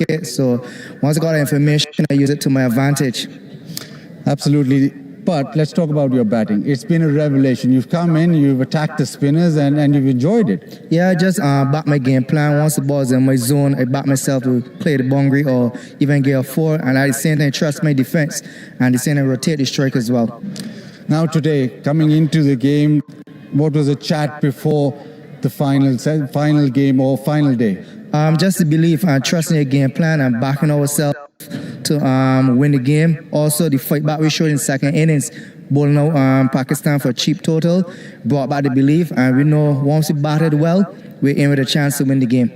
wicket. So once I got information, I use it to my advantage. Absolutely. But let's talk about your batting. It's been a revelation. You've come in, you've attacked the spinners, and you've enjoyed it. Yeah, I just back my game plan. Once the ball's in my zone, I back myself to play the boundary or even get a four. And at the same time, trust my defense and the same time rotate the strike as well. Now today, coming into the game, what was the chat before the final game or final day? Just the belief and trusting your game plan and backing ourselves to win the game. Also, the fight back we showed in second innings, bowling out Pakistan for a cheap total, brought back the belief, and we know once we batted well, we're in with a chance to win the game.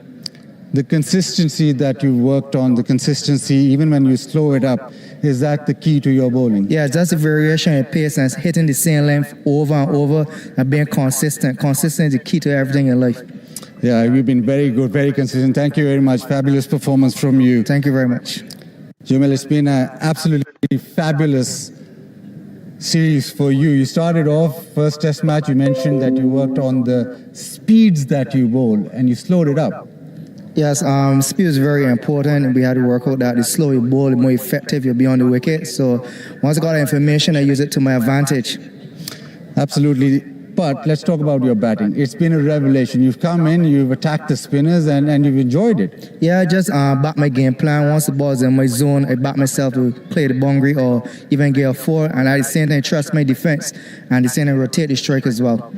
The consistency that you worked on, the consistency, even when you slow it up, is that the key to your bowling? Yeah, just a variation in pace and hitting the same length over and over and being consistent. Consistent is the key to everything in life. Yeah, you've been very good, very consistent. Thank you very much. Fabulous performance from you. Thank you very much. Jamil, it's been an absolutely fabulous series for you. You started off first test match, you mentioned that you worked on the speeds that you bowl and you slowed it up. Yes, speed is very important, and we had to work out that the slower you bowl, the more effective you'll be on the wicket. So once I got information, I use it to my advantage. Absolutely. But let's talk about your batting. It's been a revelation. You've come in, you've attacked the spinners, and you've enjoyed it. Yeah, I just back my game plan. Once the ball's in my zone, I back myself to play the boundary or even get a four. And at the same time, trust my defense and the same time rotate the strike as well.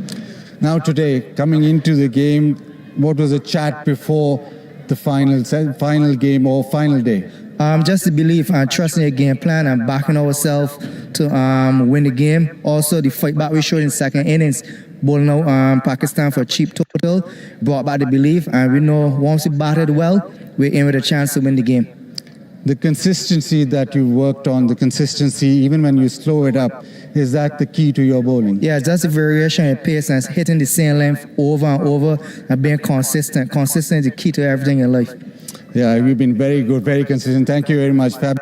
Now today, coming into the game, what was the chat before the final game or final day? Just the belief and trusting your game plan and backing ourselves to win the game. Also, the fight back we showed in second innings, bowling out Pakistan for a cheap total, brought back the belief, and we know once we batted well, we're in with a chance to win the game. The consistency that you worked on, the consistency, even when you slow it up, is that the key to your bowling? Yeah, just a variation in pace and hitting the same length over and over and being consistent. Consistent is the key to everything in life. Yeah, you've been very good, very consistent. Thank you very much, Fab.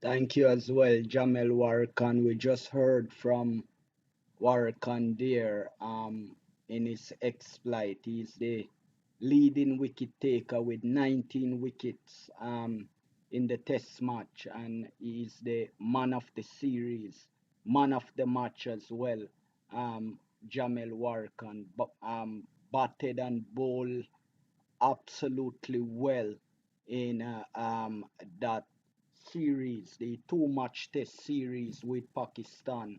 Thank you as well, Jamel Warkan. We just heard from Warkan there in his exploit. He's the leading wicket taker with 19 wickets in the test match, and he's the man of the series, man of the match as well. Jamel Warkan batted and bowled absolutely well in that series, the two-match test series with Pakistan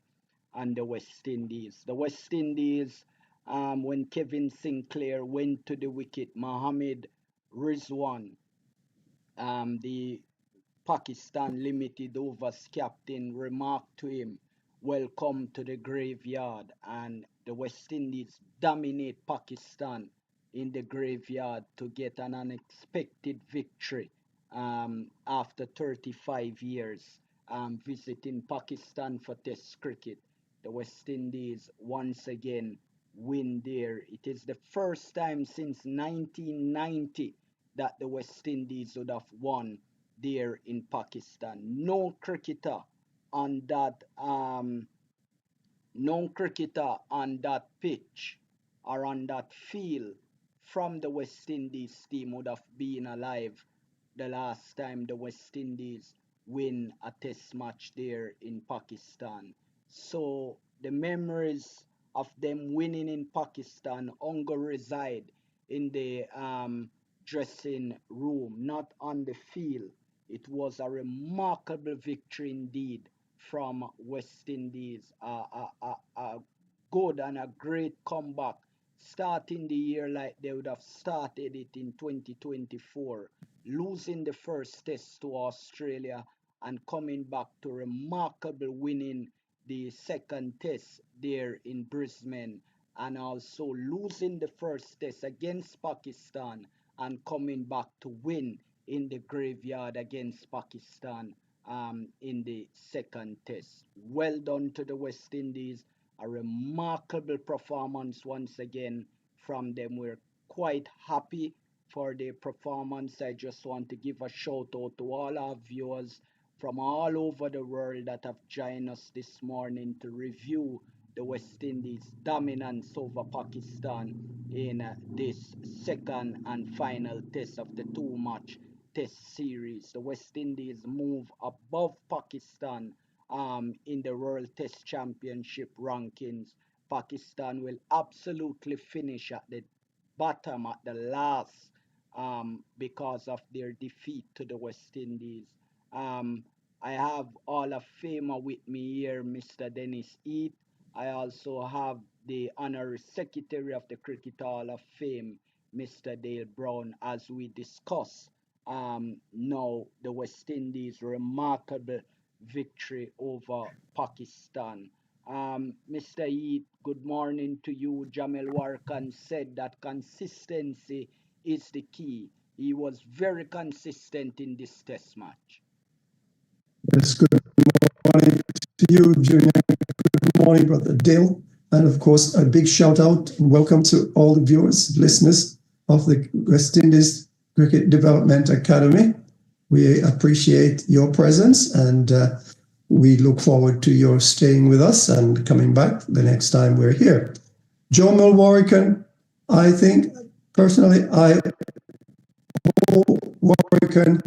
and the West Indies. The West Indies, when Kevin Sinclair went to the wicket, Mohammed Rizwan, the Pakistan limited overs captain, remarked to him, "Welcome to the graveyard." And the West Indies dominate Pakistan in the graveyard to get an unexpected victory after 35 years visiting Pakistan for Test cricket. The West Indies once again win there. It is the first time since 1990 that the West Indies would have won there in Pakistan. No cricketer on that pitch or on that field from the West Indies team would have been alive the last time the West Indies win a test match there in Pakistan. So the memories of them winning in Pakistan only reside in the dressing room, not on the field. It was a remarkable victory indeed from West Indies. A good and a great comeback, starting the year like they would have started it in 2024, losing the first test to Australia and coming back to remarkable winning the second test there in Brisbane, and also losing the first test against Pakistan and coming back to win in the graveyard against Pakistan in the second test. Well done to the West Indies. A remarkable performance once again from them. We're quite happy for their performance. I just want to give a shout out to all our viewers from all over the world that have joined us this morning to review the West Indies dominance over Pakistan in this second and final test of the two-match Test series. The West Indies move above Pakistan in the World Test Championship rankings. Pakistan will absolutely finish at the bottom, at the last, because of their defeat to the West Indies. Um, I have Hall of Famer with me here, Mr. Dennis Eat. I also have the Honorary Secretary of the Cricket Hall of Fame, Mr. Dale Brown, as we discuss now the West Indies' remarkable victory over Pakistan. Mr. Eat, good morning to you. Jamel Warkan said that consistency is the key. He was very consistent in this test match. Yes, good morning to you, Junior. Good morning, Brother Dale. And of course, a big shout out and welcome to all the viewers, listeners of the West Indies Cricket Development Academy. We appreciate your presence and we look forward to your staying with us and coming back the next time we're here. Joe Warwican, I think, personally, I owe Warwican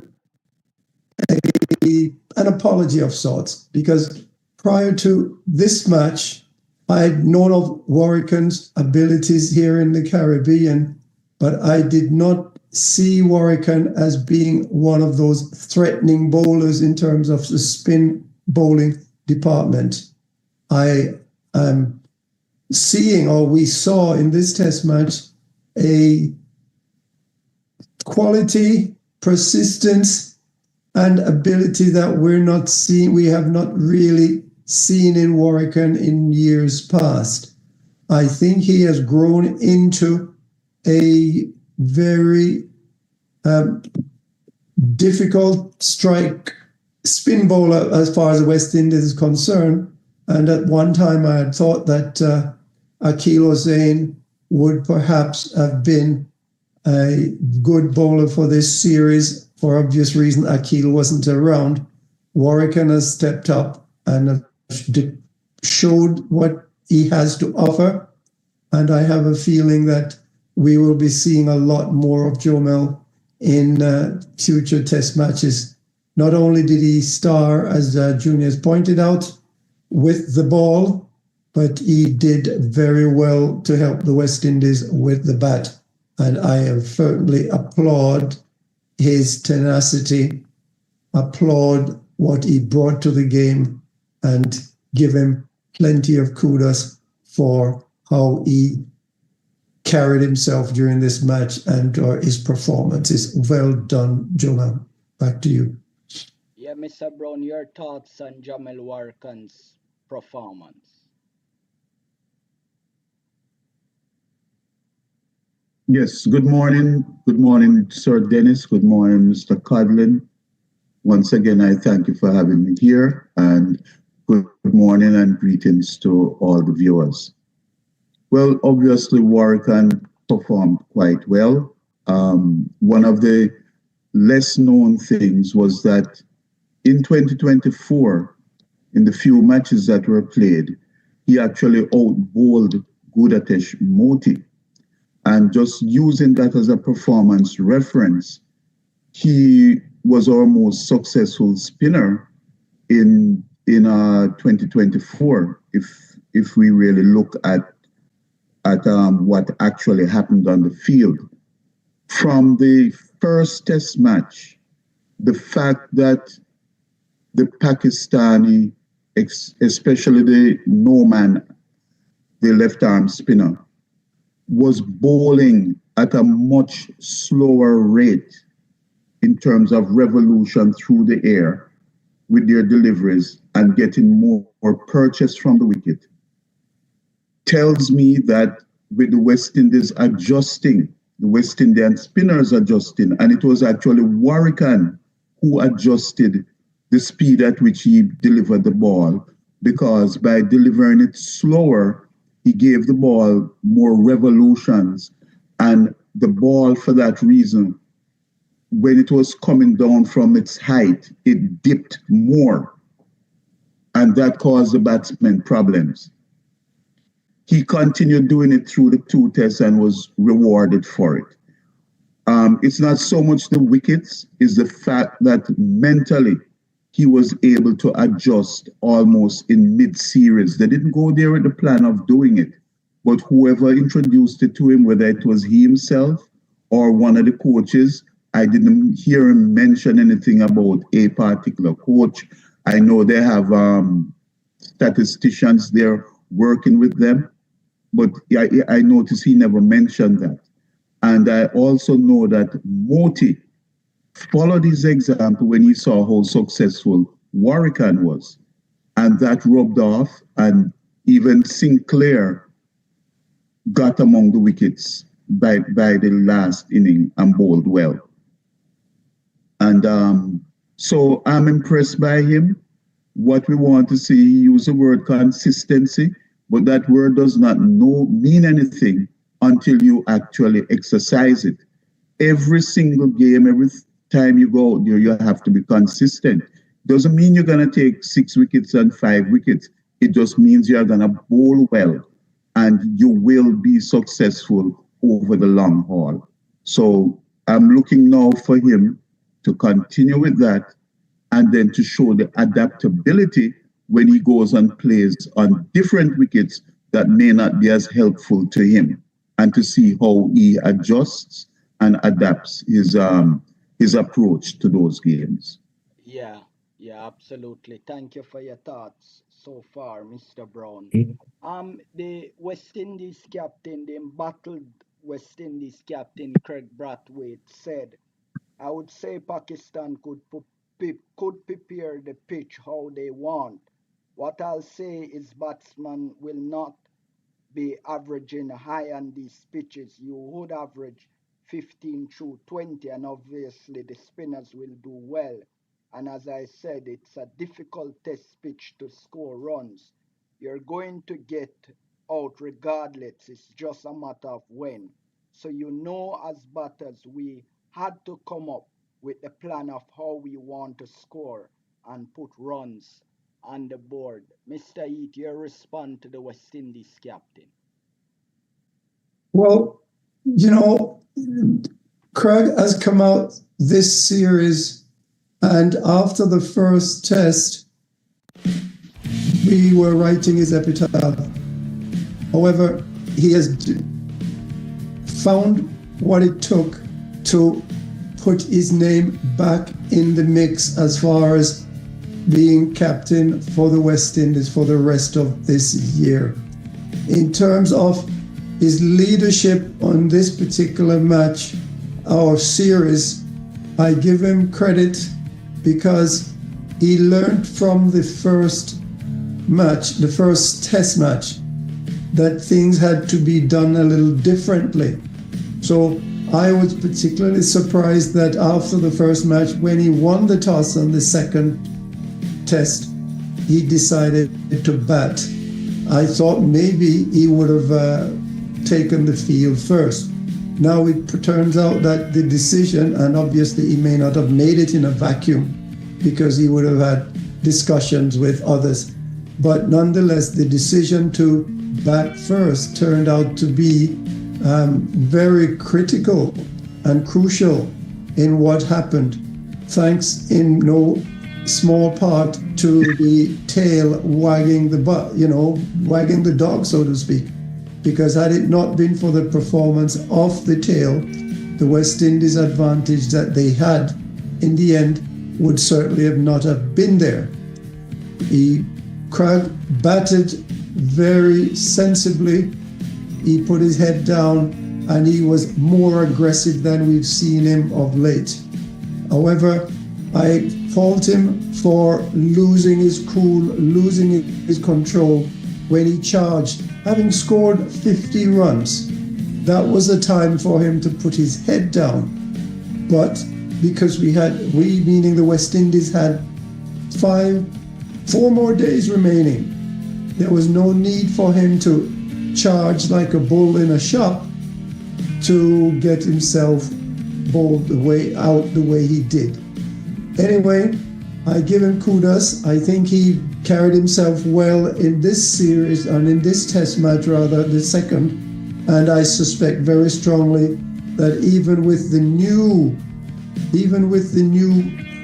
an apology of sorts, because prior to this match, I had known of Warwican's abilities here in the Caribbean, but I did not see Warwican as being one of those threatening bowlers in terms of the spin bowling department. I am seeing, or we saw in this test match, a quality, persistence, and ability that we have not really seen in Warwican in years past. I think he has grown into a very difficult strike spin bowler as far as the West Indies is concerned. And at one time I had thought that Akeal Hossain would perhaps have been a good bowler for this series. For obvious reason, Akeal wasn't around. Warwican has stepped up and showed what he has to offer. And I have a feeling that we will be seeing a lot more of Jomel in future test matches. Not only did he star, as Junior has pointed out, with the ball, but he did very well to help the West Indies with the bat. And I firmly applaud his tenacity, applaud what he brought to the game, and give him plenty of kudos for how he carried himself during this match and his performance is well done, Jonah. Back to you. Yeah, Mr. Brown, your thoughts on Jamel Warkan's performance? Yes, good morning. Good morning, Sir Dennis. Good morning, Mr. Codlin. Once again, I thank you for having me here, and good morning and greetings to all the viewers. Well, obviously, Warwican performed quite well. One of the less known things was that in 2024, in the few matches that were played, he actually outbowled Gudatesh Moti. And just using that as a performance reference, he was our most successful spinner in 2024. If we really look at what actually happened on the field, from the first test match, the fact that the Pakistani, especially the no-man, the left-arm spinner, was bowling at a much slower rate in terms of revolution through the air with their deliveries and getting more purchase from the wicket, tells me that with the West Indies adjusting, the West Indian spinners adjusting, and it was actually Warwican who adjusted the speed at which he delivered the ball, because by delivering it slower, he gave the ball more revolutions, and the ball, for that reason, when it was coming down from its height, it dipped more, and that caused the batsmen problems. He continued doing it through the two tests and was rewarded for it. It's not so much the wickets, it's the fact that mentally he was able to adjust almost in mid-series. They didn't go there with the plan of doing it, but whoever introduced it to him, whether it was he himself or one of the coaches, I didn't hear him mention anything about a particular coach. I know they have statisticians there working with them, but I noticed he never mentioned that. And I also know that Moti followed his example when he saw how successful Warwican was. And that rubbed off, and even Sinclair got among the wickets by the last inning and bowled well. And so I'm impressed by him. What we want to see, he used the word consistency, but that word does not mean anything until you actually exercise it. Every single game, every time you go out there, you have to be consistent. Doesn't mean you're going to take 6 wickets and 5 wickets. It just means you're going to bowl well and you will be successful over the long haul. So I'm looking now for him to continue with that and then to show the adaptability when he goes and plays on different wickets that may not be as helpful to him, and to see how he adjusts and adapts his approach to those games. Yeah, absolutely. Thank you for your thoughts so far, Mr. Brown. The West Indies captain, the embattled West Indies captain Craig Brathwaite said, I would say Pakistan could prepare the pitch how they want. What I'll say is batsmen will not be averaging high on these pitches. You would average 15 through 20, and obviously the spinners will do well. And as I said, it's a difficult test pitch to score runs. You're going to get out regardless. It's just a matter of when. So you know, as batters, we had to come up with a plan of how we want to score and put runs on the board. Mr. Eat, your response to the West Indies captain. Well, you know, Craig has come out this series, and after the first test, we were writing his epitaph. However, he has found what it took to put his name back in the mix as far as being captain for the West Indies for the rest of this year. In terms of his leadership on this particular match or series, I give him credit because he learned from the first match, the first test match, that things had to be done a little differently. So I was particularly surprised that after the first match, when he won the toss on the second test, he decided to bat. I thought maybe he would have taken the field first. Now it turns out that the decision, and obviously he may not have made it in a vacuum because he would have had discussions with others, but nonetheless the decision to bat first turned out to be very critical and crucial in what happened, thanks in no small part to the tail wagging the butt, wagging the dog, so to speak. Because had it not been for the performance of the tail, the West Indies advantage that they had in the end would certainly not have been there. Craig batted very sensibly. He put his head down and he was more aggressive than we've seen him of late. However, I fault him for losing his cool, losing his control when he charged. Having scored 50 runs, that was a time for him to put his head down. But because we meaning the West Indies, had 4 more days remaining, there was no need for him to charge like a bull in a shop to get himself bowled the way he did. Anyway, I give him kudos. I think he carried himself well in this series and in this test match, rather, the second. And I suspect very strongly that even with the new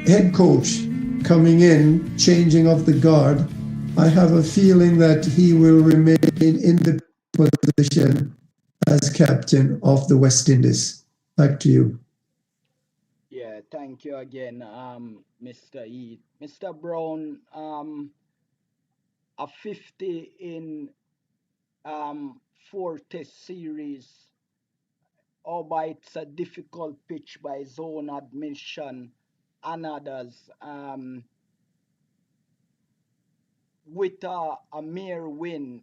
head coach coming in, changing of the guard, I have a feeling that he will remain in the position as captain of the West Indies. Back to you. Yeah, thank you again, Mr. E. Mr. Brown, a 50 in four test series, albeit it's a difficult pitch by his own admission and others. With a mere win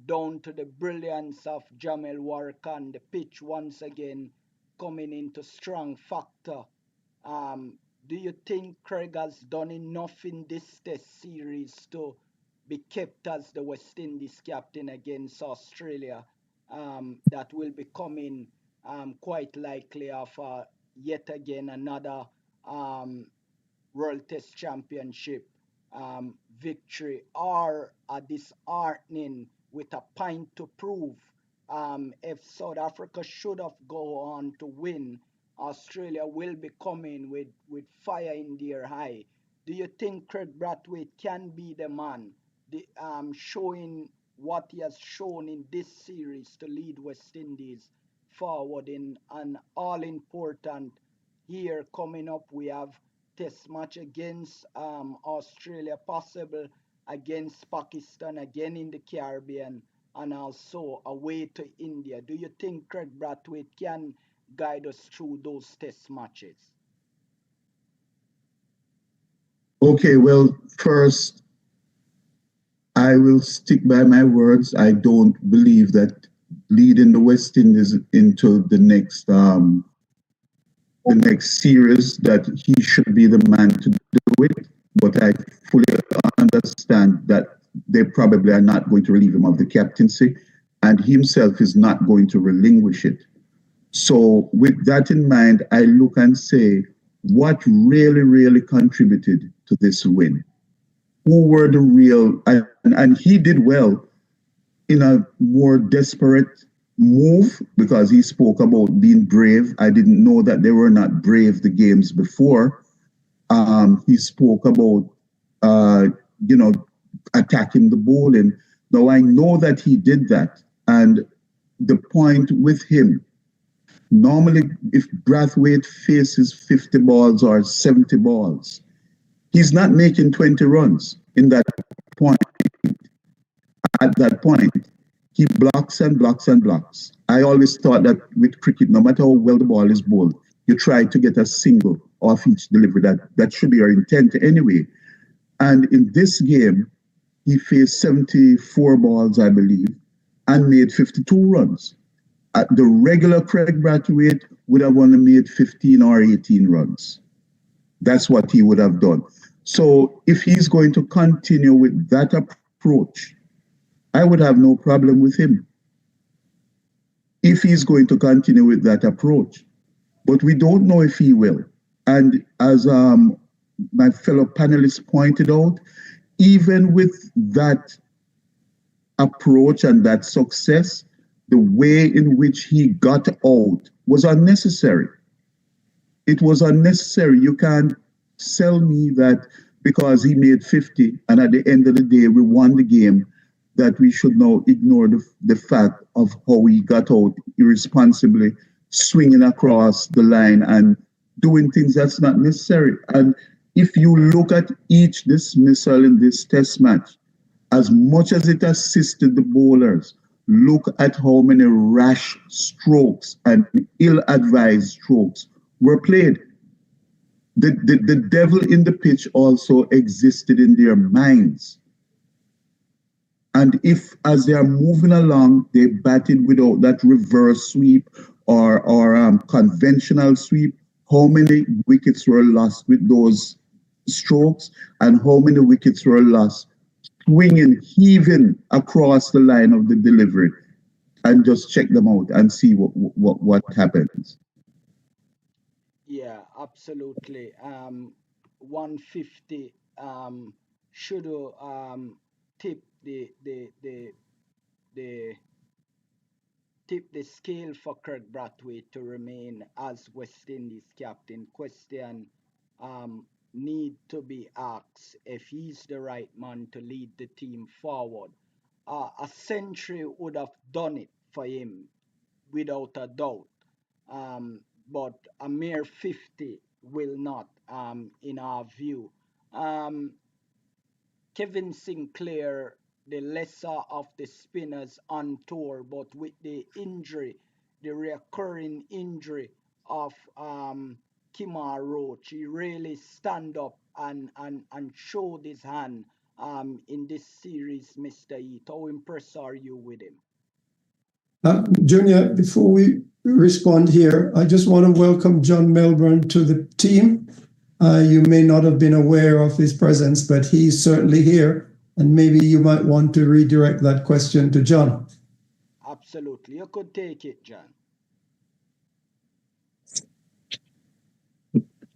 down to the brilliance of Jamel Warkan, the pitch once again coming into strong factor. Do you think Craig has done enough in this test series to be kept as the West Indies captain against Australia? That will be coming quite likely of yet again another um, World Test Championship victory, or a disheartening with a point to prove. If South Africa should have go on to win, Australia will be coming with fire in their eye. Do you think Craig Brathwaite can be the man, showing what he has shown in this series to lead West Indies forward in an all-important year coming up? We have test match against Australia, possible against Pakistan, again in the Caribbean, and also away to India. Do you think Craig Brathwaite can guide us through those test matches? Okay, well, first, I will stick by my words. I don't believe that leading the West Indies into the next series that he should be the man to do it. But I fully understand that they probably are not going to relieve him of the captaincy, and himself is not going to relinquish it. So, with that in mind, I look and say, what really, really contributed to this win? Who were the real, and he did well in a more desperate move because he spoke about being brave. I didn't know that they were not brave the games before. He spoke about, uh, you know, attacking the bowling. Now I know that he did that, and the point with him, normally if Brathwaite faces 50 balls or 70 balls, he's not making 20 runs in that point. At that point, he blocks and blocks and blocks. I always thought that with cricket, no matter how well the ball is bowled, you try to get a single off each delivery. That should be your intent anyway. And in this game, he faced 74 balls, I believe, and made 52 runs. The regular Craig Brathwaite would have only made 15 or 18 runs. That's what he would have done. So if he's going to continue with that approach, I would have no problem with him if he's going to continue with that approach. But we don't know if he will. And as my fellow panelists pointed out, even with that approach and that success, the way in which he got out was unnecessary. It was unnecessary. You can't sell me that because he made 50 and at the end of the day we won the game, that we should now ignore the fact of how he got out irresponsibly, swinging across the line and doing things that's not necessary. And if you look at each dismissal in this test match, as much as it assisted the bowlers, look at how many rash strokes and ill-advised strokes were played. The devil in the pitch also existed in their minds. And if, as they are moving along, they batted without that reverse sweep or conventional sweep, how many wickets were lost with those strokes and how many wickets were lost swinging, heaving across the line of the delivery? And just check them out and see what happens. Yeah, absolutely. 150 should tip the tip the scale for Craig Brathwaite to remain as West Indies captain? Question need to be asked if he's the right man to lead the team forward. A century would have done it for him without a doubt. But a mere 50 will not, in our view. Kevin Sinclair, the lesser of the spinners on tour, but with the injury, the recurring injury of Kimar Roach, he really stand up and showed his hand in this series, Mr. Heath. How impressed are you with him? Junior, before we respond here, I just want to welcome John Melbourne to the team. You may not have been aware of his presence, but he's certainly here. And maybe you might want to redirect that question to John. Absolutely. You could take it, John.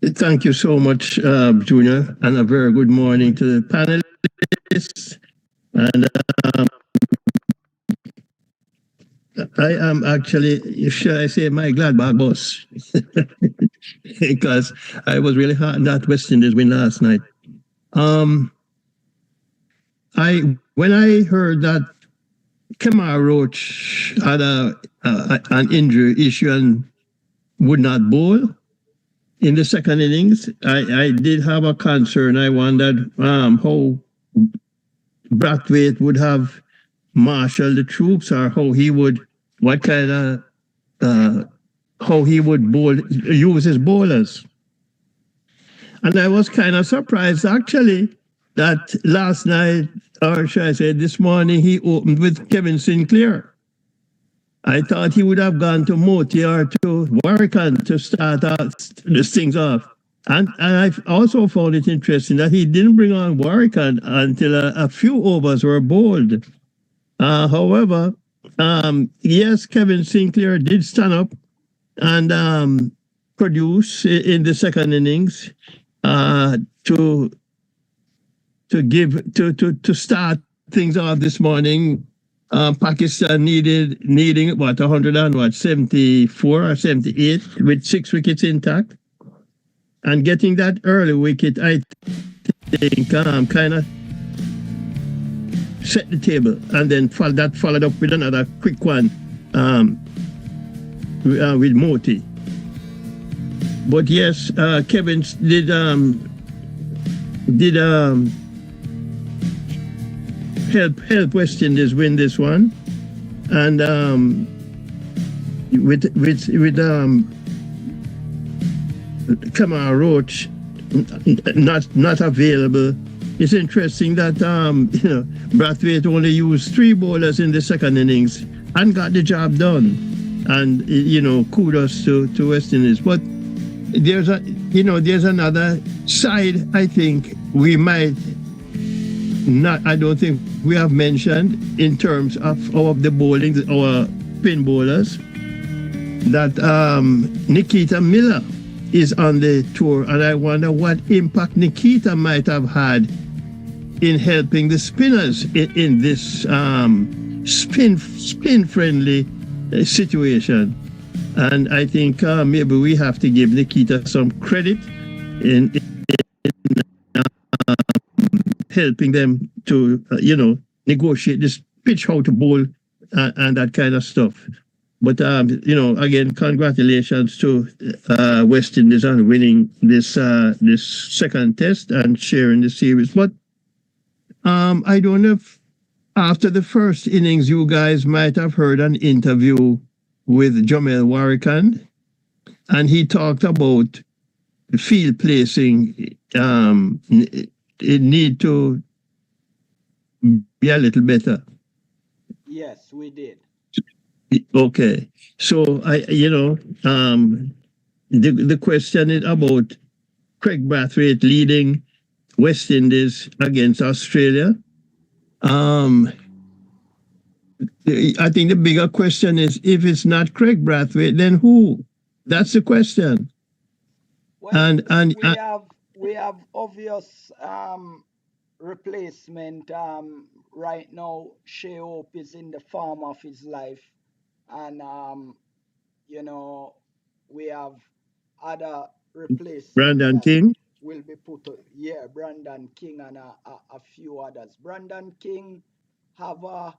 Thank you so much, Junior, and a very good morning to the panelists. And I am actually, should I say, my Gladbach boss, because I was really hard on that West Indies win last night. When I heard that Kemar Roach had an injury issue and would not bowl in the second innings, I did have a concern. I wondered how Brathwaite would have marshaled the troops, or how he would bowl, use his bowlers. And I was kind of surprised, actually, that last night, or should I say this morning, he opened with Kevin Sinclair. I thought he would have gone to Moti or to Warrican to start the things off. And I also found it interesting that he didn't bring on Warrican until a few overs were bowled. However, yes, Kevin Sinclair did stand up and produce in the second innings to start things off this morning. Pakistan needing 174 or 78 with 6 wickets intact, and getting that early wicket, I think, kind of set the table, and then followed up with another quick one with Moti. But yes, Kevin did help West Indies win this one, and with Kamar Roach not available. It's interesting that Brathwaite only used 3 bowlers in the second innings and got the job done, and kudos to West Indies. But there's another side I think we might not, I don't think we have mentioned in terms of the bowling, our spin bowlers, that Nikita Miller is on the tour, and I wonder what impact Nikita might have had in helping the spinners in this spin-friendly situation. And I think maybe we have to give Nikita some credit in helping them to, negotiate this pitch, how to bowl, and that kind of stuff. But, again, congratulations to West Indies on winning this second test and sharing the series. But I don't know if after the first innings, you guys might have heard an interview with Jamel Warrican, and he talked about field placing. It need to be a little better. Yes, we did. Okay, so the question is about Craig Brathwaite leading West Indies against Australia. I think the bigger question is, if it's not Craig Brathwaite, then who? That's the question. Well, we have obvious replacement. Right now, Shea Hope is in the form of his life. and you know, we have other replacement Brandon that King. will be put. Yeah, Brandon King and a few others. Brandon King have a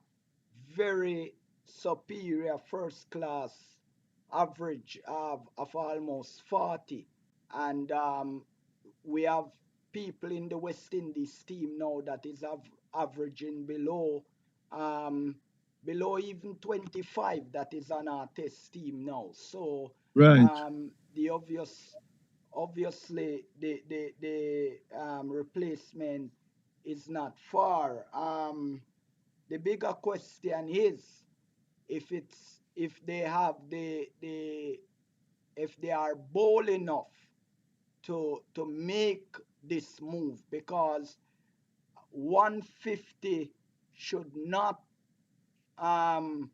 very superior first class average of almost 40, and we have people in the West Indies team now that is averaging um, below even 25, that is on our test team now. So Right. the obviously the replacement is not far. The bigger question is if they have if they are bold enough to make this move, because 150 should not um,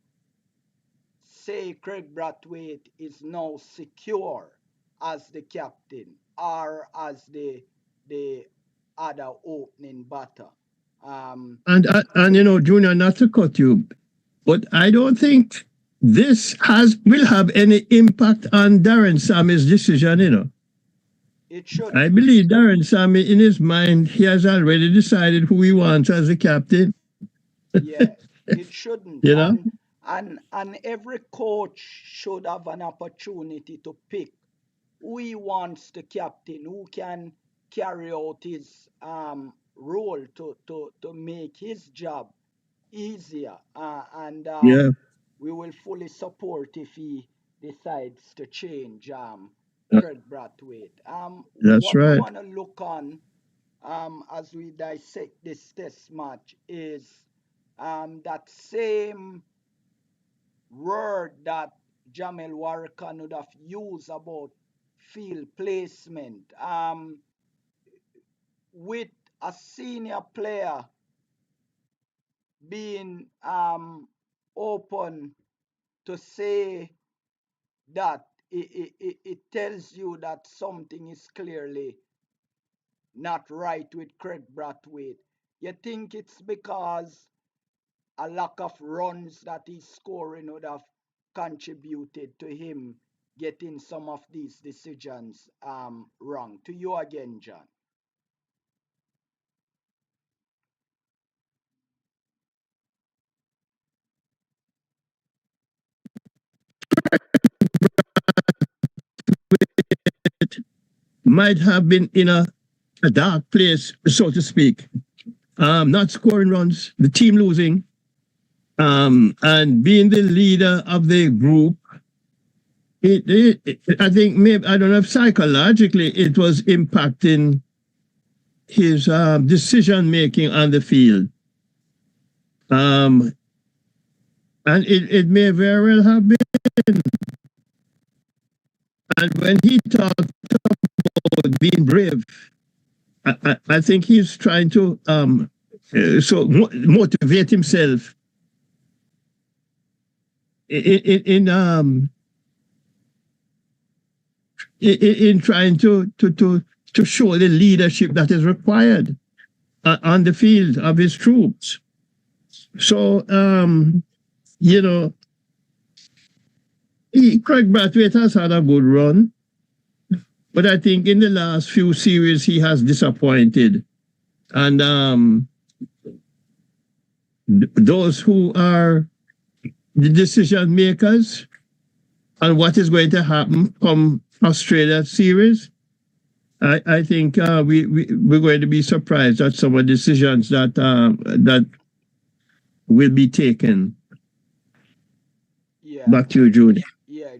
say Craig Brathwaite is now secure as the captain or as the other opening batter. And you know, Junior, not to cut you, but I don't think this has will have any impact on Darren Sammy's decision, you know. It I shouldn't. believe Darren Sammy, in his mind, he has already decided who he wants as the captain. Yeah, it shouldn't. You know? And every coach should have an opportunity to pick who he wants the captain, who can carry out his role to make his job easier. And Yeah, we will fully support if he decides to change uh, Craig Brathwaite. that's What we right. want to look on as we dissect this test match is that same word that Jamel Warrican would have used about field placement. With a senior player being open to say that, it tells you that something is clearly not right with Craig Brathwaite. You think it's because a lack of runs that he's scoring would have contributed to him getting some of these decisions wrong. To you again, John. Might have been in a dark place, so to speak. Not scoring runs, the team losing, and being the leader of the group. I think maybe I don't know if psychologically it was impacting his decision making on the field. Um, and it may very well have been. And when he talked about being brave, I think he's trying to motivate himself in, in um in trying to show the leadership that is required on the field of his troops. So you know, Craig Brathwaite has had a good run, but I think in the last few series he has disappointed, and those who are the decision makers and what is going to happen from Australia series, I think we're going to be surprised at some of the decisions that will be taken. Yeah, Back to you, Judy. yeah.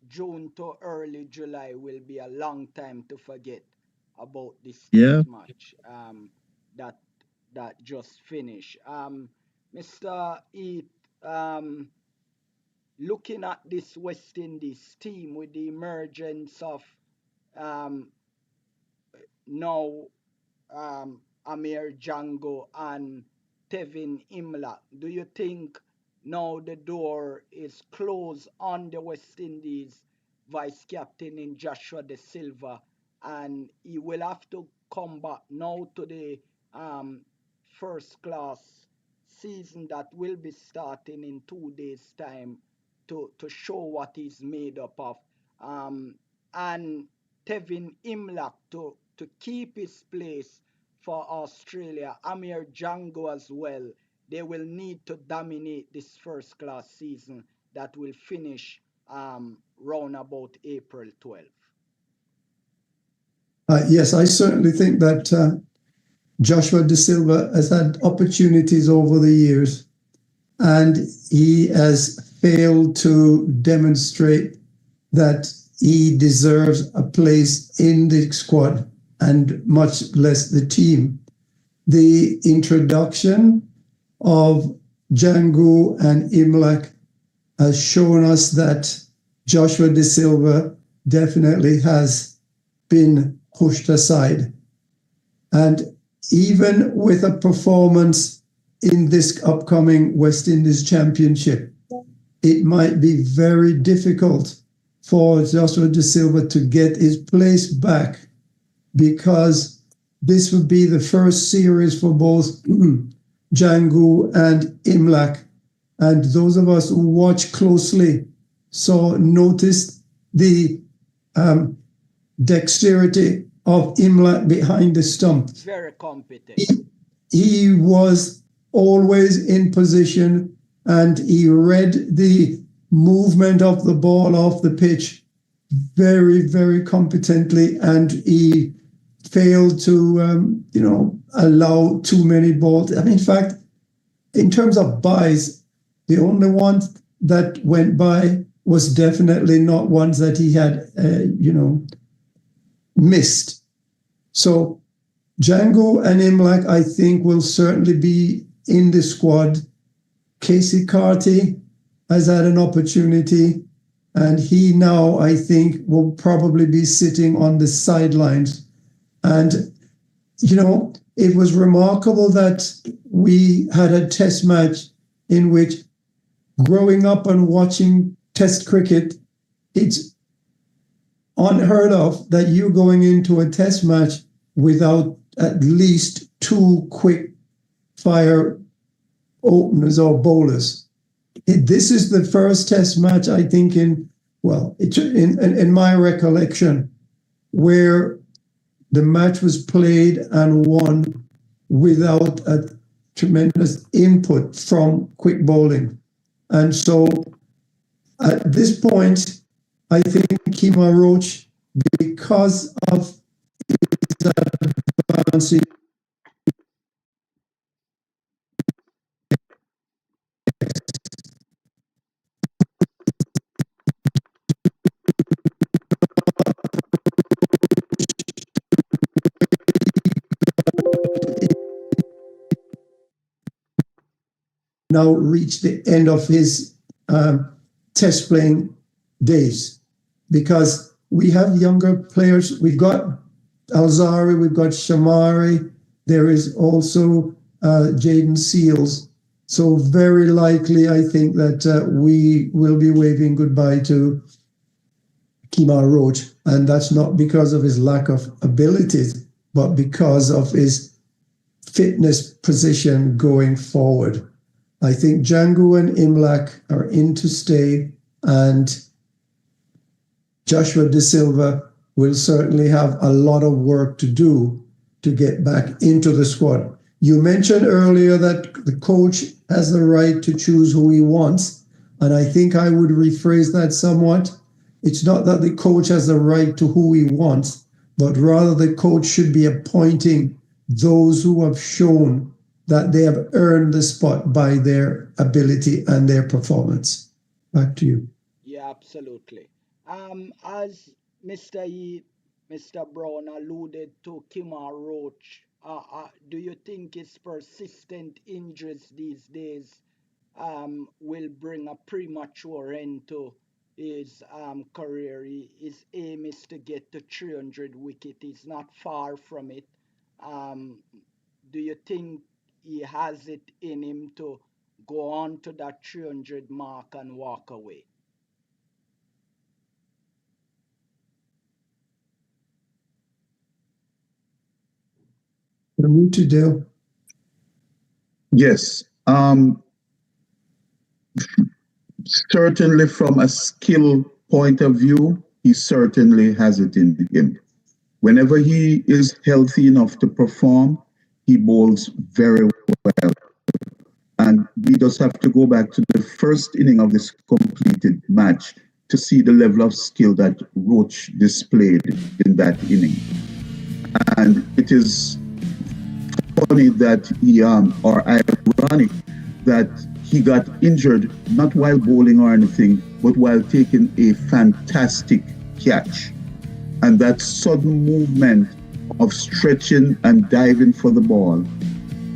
June to early July will be a long time to forget about this Yeah. test match that just finished. Mr. Eat, um, looking at this West Indies team with the emergence of um, now Amir Django and Tevin Imla, do you think now the door is closed on the West Indies vice captain in Joshua De Silva, and he will have to come back now to the um, first class season that will be starting in 2 days' time to show what he's made up of. And Tevin Imlach to keep his place for Australia. Amir Django as well. They will need to dominate this first class season that will finish round about April 12th. Yes, I certainly think that Joshua De Silva has had opportunities over the years, and he has failed to demonstrate that he deserves a place in the squad and much less the team. The introduction of Django and Imlach has shown us that Joshua De Silva definitely has been pushed aside. And even with a performance in this upcoming West Indies Championship, it might be very difficult for Joshua De Silva to get his place back, because this would be the first series for both Django and Imlach. And those of us who watch closely noticed the dexterity of Imlach behind the stump. Very competent. He was always in position, and he read the movement of the ball off the pitch very, very competently, and he failed to, allow too many balls. I mean, in fact, in terms of buys, the only one that went by was definitely not ones that he had, missed. So Django and Imlach, I think, will certainly be in the squad. Casey Carty has had an opportunity, and he now, I think, will probably be sitting on the sidelines. And, it was remarkable that we had a test match in which, growing up and watching test cricket, it's unheard of that you're going into a test match without at least 2 quick fire openers or bowlers. This is the first test match, I think, in my recollection, where the match was played and won without a tremendous input from quick bowling. And so at this point, I think Kemar Roach, because of his advancing now reached the end of his test playing days, because we have younger players. We've got Alzari, we've got Shamari, there is also Jaden Seals. So very likely, I think that we will be waving goodbye to Kemar Roach, and that's not because of his lack of abilities, but because of his fitness position going forward. I think Django and Imlach are in to stay, and Joshua De Silva will certainly have a lot of work to do to get back into the squad. You mentioned earlier that the coach has the right to choose who he wants, and I think I would rephrase that somewhat. It's not that the coach has the right to who he wants, but rather the coach should be appointing those who have shown that they have earned the spot by their ability and their performance. Back to you. Yeah, absolutely. As Mr. Brown alluded to Kemar Roach, do you think his persistent injuries these days will bring a premature end to his career? His aim is to get to 300 wicket. He's not far from it. Do you think he has it in him to go on to that 300 mark and walk away? You're muted, Dale. Yes, Um, Certainly, from a skill point of view, he certainly has it in him. Whenever he is healthy enough to perform, he bowls very well. And we just have to go back to the first inning of this completed match to see the level of skill that Roach displayed in that inning. And it is funny that or ironic that he got injured not while bowling or anything, but while taking a fantastic catch. And that sudden movement of stretching and diving for the ball,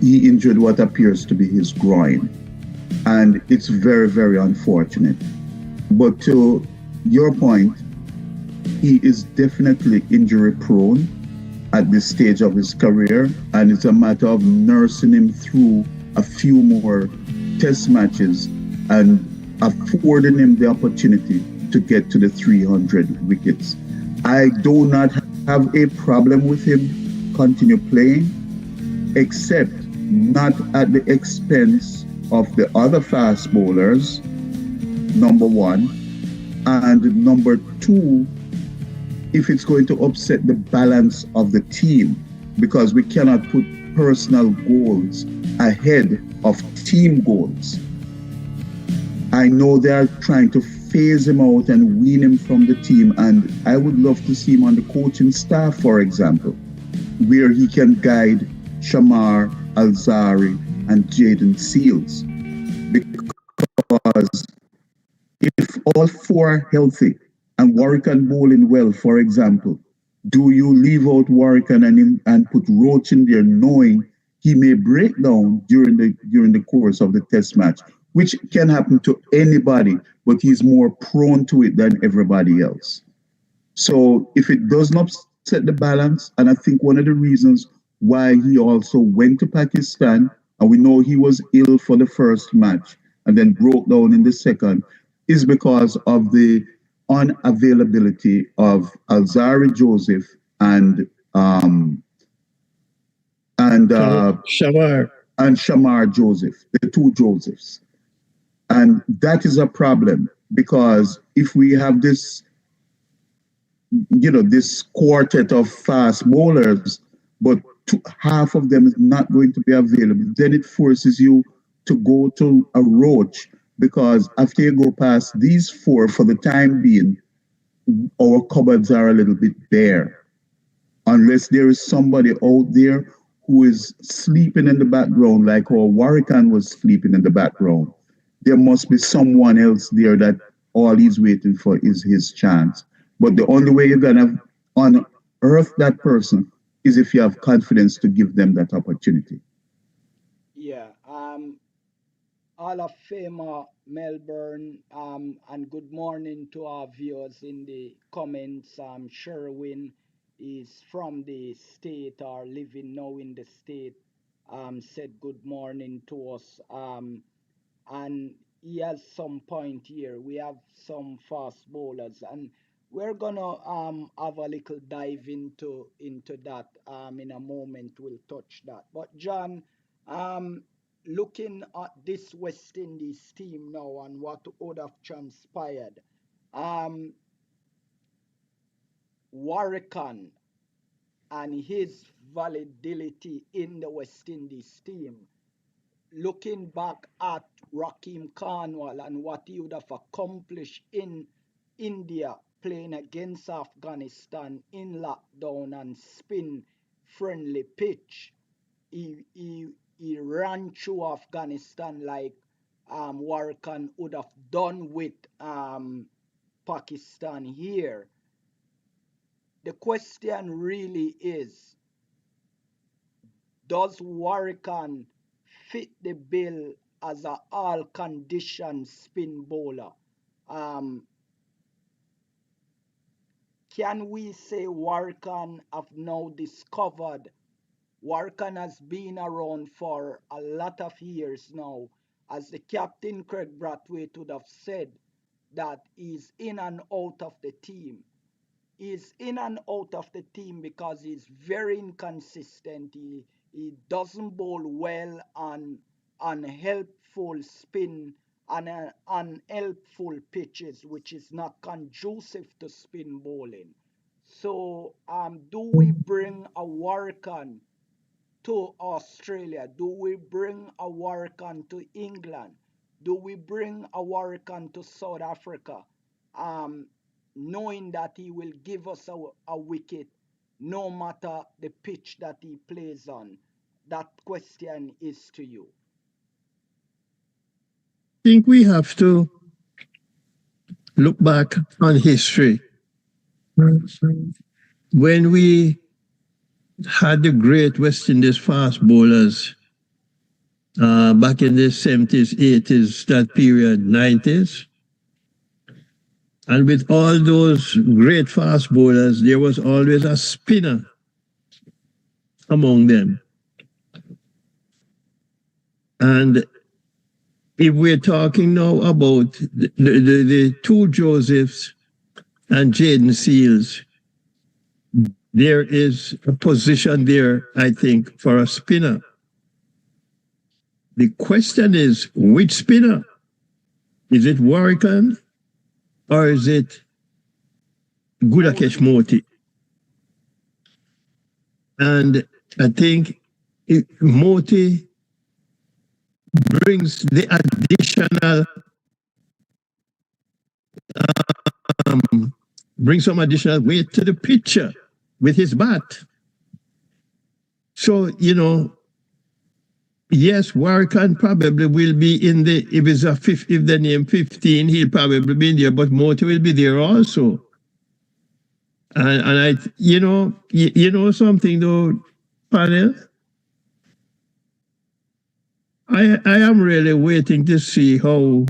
he injured what appears to be his groin. And it's very, very unfortunate. But to your point, he is definitely injury prone at this stage of his career, and it's a matter of nursing him through a few more test matches and affording him the opportunity to get to the 300 wickets. I do not have a problem with him continue playing, except not at the expense of the other fast bowlers, number one, and number two, if it's going to upset the balance of the team, because we cannot put personal goals ahead of team goals. I know they are trying to phase him out and wean him from the team, and I would love to see him on the coaching staff, for example, where he can guide Shamar, Alzari, and Jaden Seals. Because if all four are healthy and Warwican bowling well, for example, do you leave out Warwican and put Roach in there knowing he may break down during the course of the test match, which can happen to anybody, but he's more prone to it than everybody else. So if it does not set the balance, and I think one of the reasons why he also went to Pakistan, and we know he was ill for the first match and then broke down in the second, is because of the unavailability of Alzari Joseph and Shamar. and Shamar Joseph, the two Josephs. And that is a problem because if we have this quartet of fast bowlers, but half of them is not going to be available, then it forces you to go to a Roach because after you go past these four, for the time being, our cupboards are a little bit bare. Unless there is somebody out there who is sleeping in the background, like how Warwican was sleeping in the background, there must be someone else there that all he's waiting for is his chance. But the only way you're gonna unearth that person is if you have confidence to give them that opportunity. Yeah. Hall of Famer Melbourne, and good morning to our viewers in the comments. Sherwin is from the state or living now in the state. Said good morning to us. And he has some point here. We have some fast bowlers, and we're gonna have a little dive into that in a moment. We'll touch that. But John, um, looking at this West Indies team now and what would have transpired, um, Warrican and his validity in the West Indies team, looking back at Rakim Khanwal and what he would have accomplished in India playing against Afghanistan in lockdown and spin friendly pitch, he ran through Afghanistan like Warkan would have done with Pakistan here. The question really is, does Warwican fit the bill as a all condition spin bowler? Um, can we say Warwican have now discovered? Warwican has been around for a lot of years now. As the captain Craig Brathwaite would have said, that he's in and out of the team. He's in and out of the team because he's very inconsistent. He doesn't bowl well on unhelpful spin and unhelpful pitches, which is not conducive to spin bowling. So, do we bring a Warkan to Australia? Do we bring a Warkan to England? Do we bring a Warkan to South Africa? Um, Knowing that he will give us a wicket no matter the pitch that he plays on? That question is to you. I think we have to look back on history. When we had the great West Indies fast bowlers back in the 70s, 80s, that period, 90s. And with all those great fast bowlers, there was always a spinner among them. And if we're talking now about the two Josephs and Jaden Seals, there is a position there, I think, for a spinner. The question is, which spinner? Is it Warrican or is it Gudakesh Moti? And I think Moti brings the additional, brings some additional weight to the picture with his bat. So, yes, Warrican probably will be in the, if it's a fifth, if the name 15, he'll probably be in there, but Moti will be there also. And I, you know something though, panel? I am really waiting to see how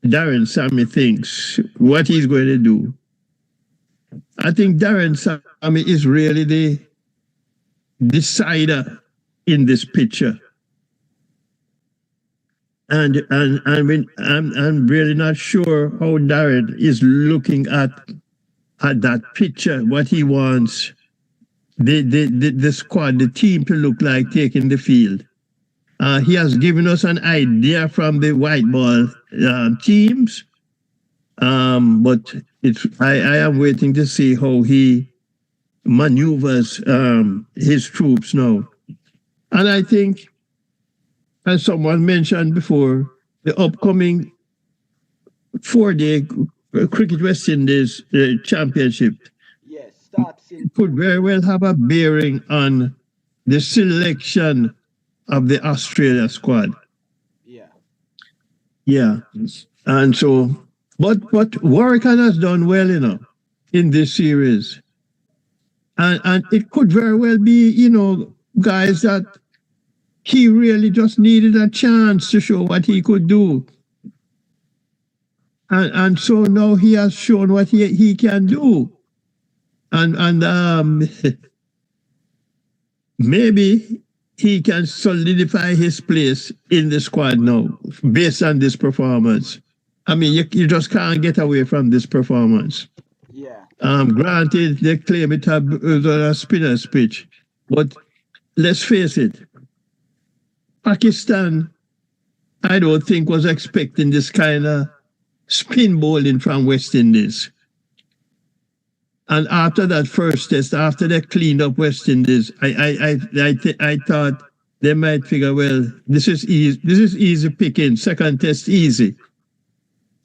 Darren Sammy thinks, what he's going to do. I think Darren Sammy is really the decider in this picture. And when I'm really not sure how Darren is looking at that picture, what he wants the squad, the team to look like taking the field. He has given us an idea from the white ball teams, but I am waiting to see how he maneuvers his troops now. And I think, as someone mentioned before, the upcoming 4-day Cricket West Indies Championship starts in could very well have a bearing on the selection of the Australia squad. Yeah. And so, but Warrican has done well, in this series. And it could very well be, guys, that he really just needed a chance to show what he could do. And so now he has shown what he can do. And maybe he can solidify his place in the squad now based on this performance. I mean, you just can't get away from this performance. Granted, they claim it was a spinner's pitch, but let's face it, Pakistan, I don't think was expecting this kind of spin bowling from West Indies. And after that first test, after they cleaned up West Indies, I thought they might figure, well, this is easy picking, second test easy.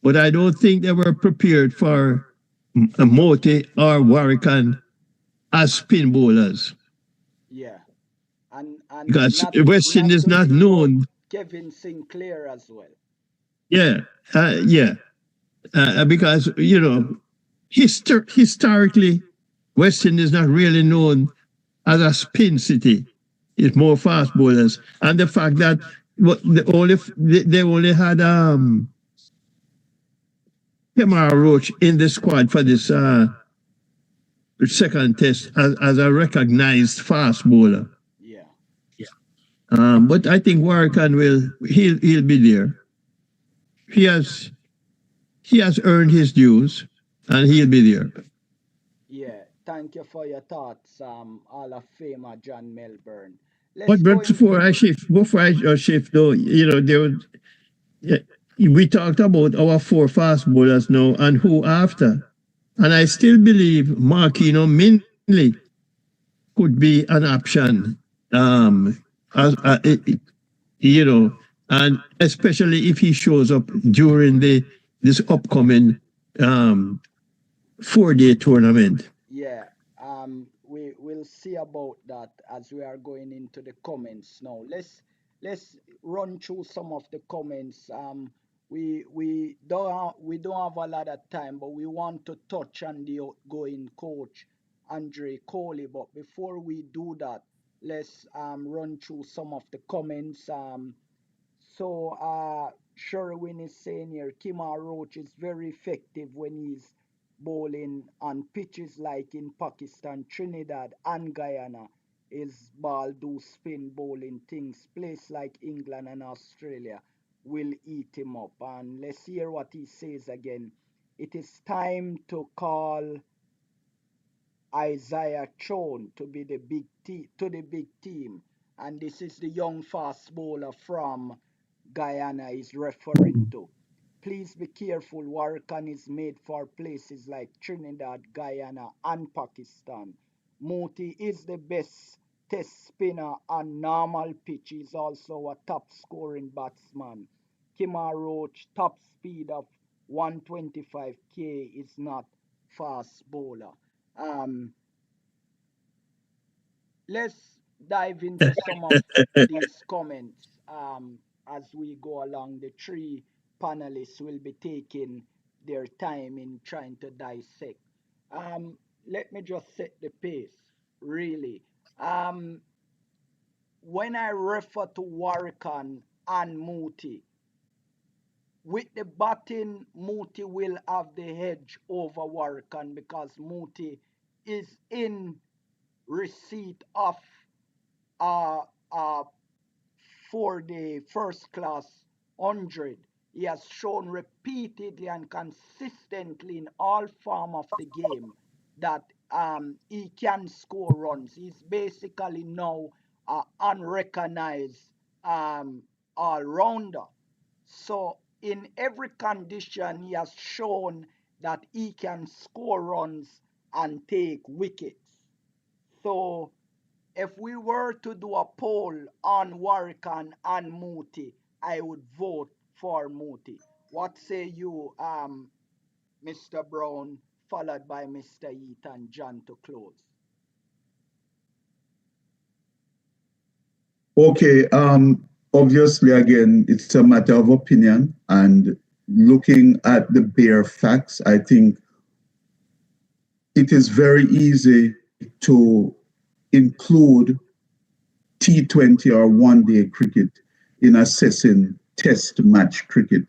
But I don't think they were prepared for Moti or Warrican as spin bowlers. And because West Indies is not known. Kevin Sinclair as well. Because, historically, West Indies is not really known as a spin city. It's more fast bowlers. And the fact that they only had Kemar Roach in the squad for this second test as a recognized fast bowler. But I think Warrican he'll be there. He has earned his dues, and he'll be there. Thank you for your thoughts, Hall of Famer John Melbourne. let's go into before I shift though, yeah, we talked about our four fast bowlers now and who after. And I still believe Marquino Minley could be an option. As and especially if he shows up during this upcoming 4-day tournament. Yeah, we will see about that as we are going into the comments now. Let's run through some of the comments. We don't have a lot of time, but we want to touch on the outgoing coach Andre Coley. But before we do that, let's run through some of the comments. Sherwin is saying here, Kima Roach is very effective when he's bowling on pitches like in Pakistan, Trinidad, and Guyana. His ball do spin bowling things. Place like England and Australia will eat him up. And let's hear what he says again. It is time to call Isaiah Chone to be the big team. And this is the young fast bowler from Guyana is referring to. Please be careful. Warkan is made for places like Trinidad, Guyana, and Pakistan. Moti is the best test spinner on normal pitch. He's also a top scoring batsman. Kima Roach, top speed of 125k, is not fast bowler. Let's dive into some of these comments as we go along. The three panelists will be taking their time in trying to dissect. Let me just set the pace, really. When I refer to Warkan and Moti, with the batting, Moti will have the edge over Warkan because Moti is in receipt of for the first class 100. He has shown repeatedly and consistently in all form of the game that he can score runs. He's basically now an unrecognized all-rounder. So in every condition, he has shown that he can score runs and take wickets. So if we were to do a poll on Warkan and Moti, I would vote for Moti. What say you, Mr. Brown, followed by Mr. Heath and John to close? Okay, obviously, again, it's a matter of opinion, and looking at the bare facts, I think it is very easy to include T20 or one-day cricket in assessing test match cricket.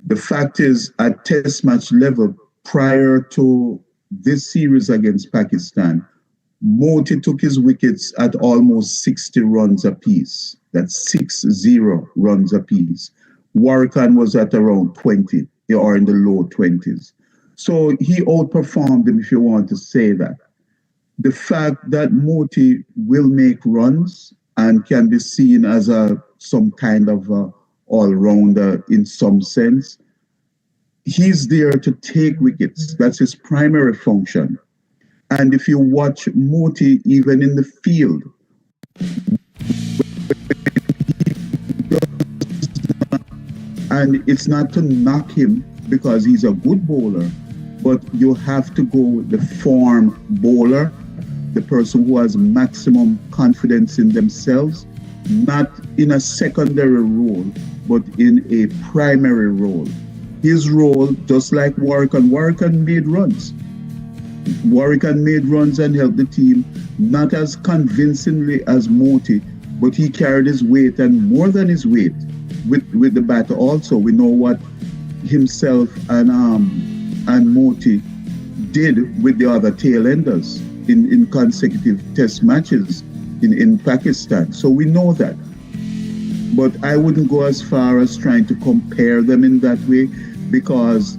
The fact is, at test match level, prior to this series against Pakistan, Moti took his wickets at almost 60 runs apiece. That's 60 runs apiece. Warkan was at around 20 or in the low 20s. So he outperformed him, if you want to say that. The fact that Moti will make runs and can be seen as some kind of all-rounder in some sense, he's there to take wickets. That's his primary function. And if you watch Moti even in the field, and it's not to knock him because he's a good bowler, but you have to go with the form bowler, the person who has maximum confidence in themselves, not in a secondary role, but in a primary role. His role, just like Warkan made runs. Warkan made runs and helped the team, not as convincingly as Moti, but he carried his weight and more than his weight with the bat also. We know what himself and Moti did with the other tail enders in consecutive test matches in Pakistan. So we know that. But I wouldn't go as far as trying to compare them in that way, because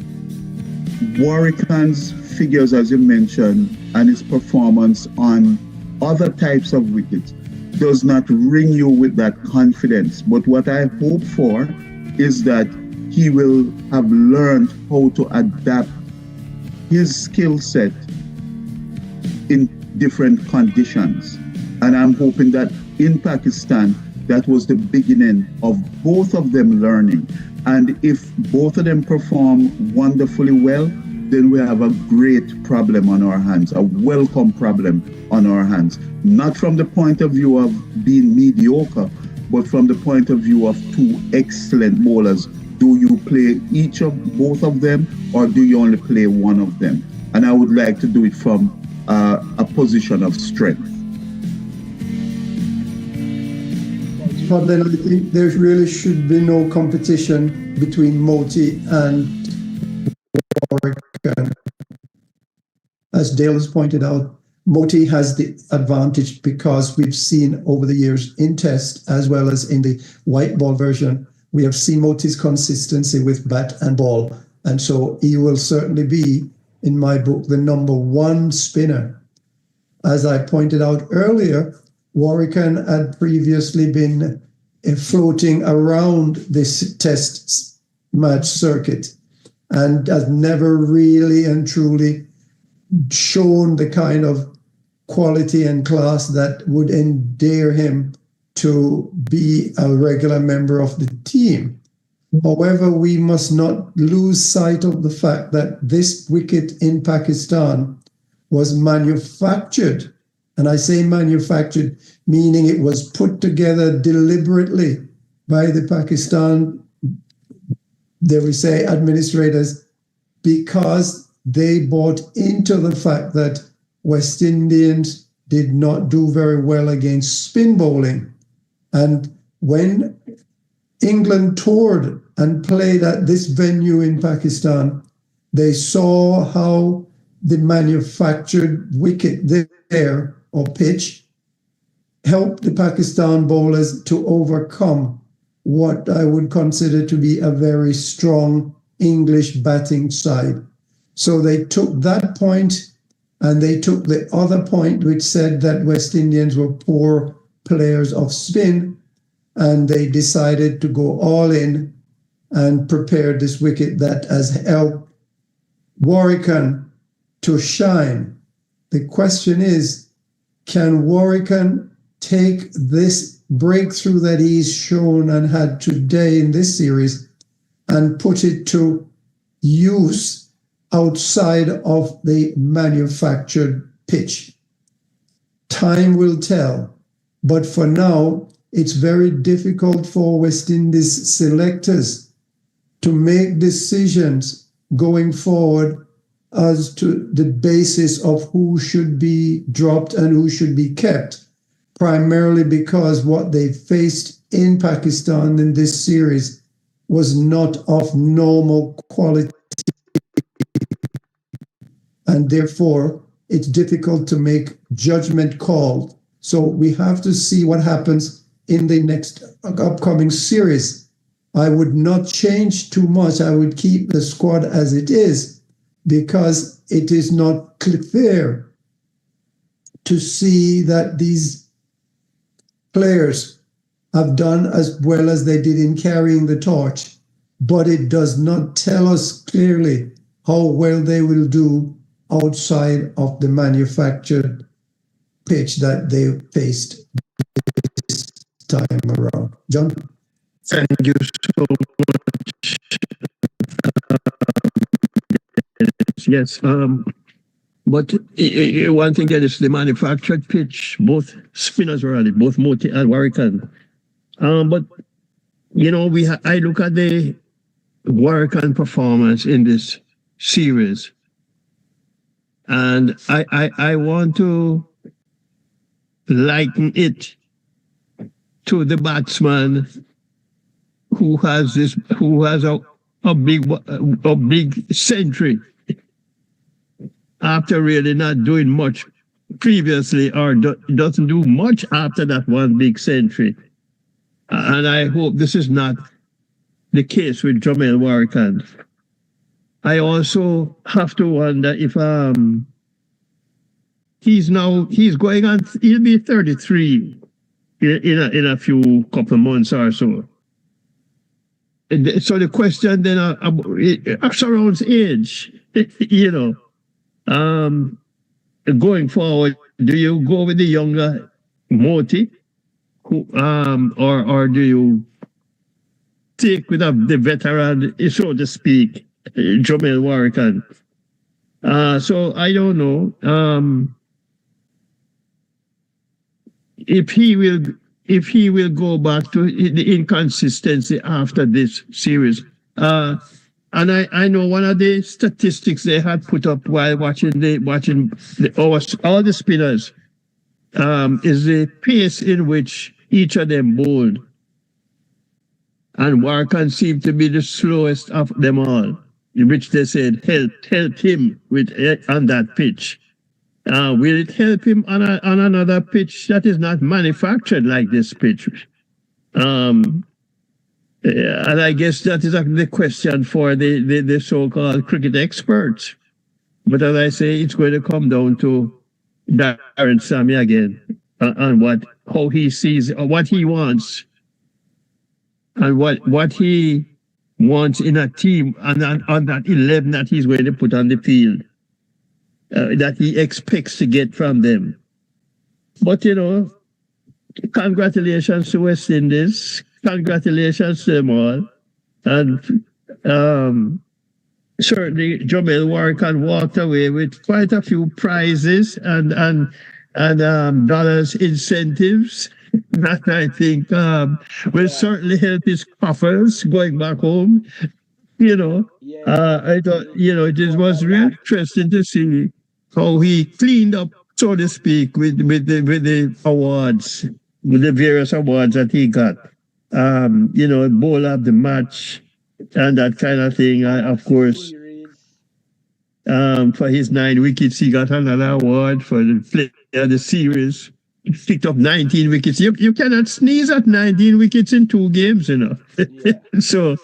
Warkan's figures, as you mentioned, and his performance on other types of wickets does not ring you with that confidence. But what I hope for is that he will have learned how to adapt his skill set in different conditions. And I'm hoping that in Pakistan, that was the beginning of both of them learning. And if both of them perform wonderfully well, then we have a great problem on our hands, a welcome problem on our hands. Not from the point of view of being mediocre, but from the point of view of two excellent bowlers. Do you play both of them, or do you only play one of them? And I would like to do it from a position of strength. But then I think there really should be no competition between Moti and Warwick. As Dale has pointed out, Moti has the advantage because we've seen over the years in Test as well as in the white ball version, we have seen Moti's consistency with bat and ball. And so he will certainly be, in my book, the number one spinner. As I pointed out earlier, Warwican had previously been floating around this Test match circuit and has never really and truly shown the kind of quality and class that would endear him to be a regular member of the team. However, we must not lose sight of the fact that this wicket in Pakistan was manufactured. And I say manufactured, meaning it was put together deliberately by the Pakistan, dare we say, administrators, because they bought into the fact that West Indians did not do very well against spin bowling. And when England toured and played at this venue in Pakistan, they saw how the manufactured wicket there, or pitch, helped the Pakistan bowlers to overcome what I would consider to be a very strong English batting side. So they took that point and they took the other point, which said that West Indians were poor players of spin, and they decided to go all in and prepare this wicket that has helped Warwican to shine. The question is, can Warwican take this breakthrough that he's shown and had today in this series and put it to use outside of the manufactured pitch? Time will tell. But for now, it's very difficult for West Indies selectors to make decisions going forward as to the basis of who should be dropped and who should be kept, primarily because what they faced in Pakistan in this series was not of normal quality. And therefore, it's difficult to make judgment calls. So we have to see what happens in the next upcoming series. I would not change too much. I would keep the squad as it is, because it is not fair to see that these players have done as well as they did in carrying the torch, but it does not tell us clearly how well they will do outside of the manufactured pitch that they faced this time around. John? Thank you so much. Yes, but one thing is the manufactured pitch. Both spinners were on it, both Moti and Warwican. But you know, I look at the Warwican performance in this series, and I want to liken it to the batsman who has a big century after really not doing much previously, or doesn't do much after that one big century. And I hope this is not the case with Jamel Warwican. I also have to wonder if he'll be 33 in a few couple months or so. So the question then surrounds age. Going forward, do you go with the younger Moti, or do you take with the veteran, so to speak, Jamel Warrican? So I don't know if he will go back to the inconsistency after this series. And I know one of the statistics they had put up while watching all the spinners is the pace in which each of them bowled. And Warkan seemed to be the slowest of them all, in which they said helped him on that pitch. Will it help him on another pitch that is not manufactured like this pitch? And I guess that is the question for the so-called cricket experts. But as I say, it's going to come down to Darren Sammy again on how he sees, or what he wants, and what he wants in a team, and on that 11 that he's going to put on the field, that he expects to get from them. But congratulations to West Indies. Congratulations to them all. And certainly Jamel Warrican walked away with quite a few prizes and dollars incentives that I think will certainly help his coffers going back home. I thought, it was really interesting to see how he cleaned up, so to speak, with the awards, with the various awards that he got. Bowl of the match and that kind of thing. Of course, for his 9 wickets, he got another award for the player of the series. He picked up 19 wickets. You cannot sneeze at 19 wickets in 2 games, Yeah. So,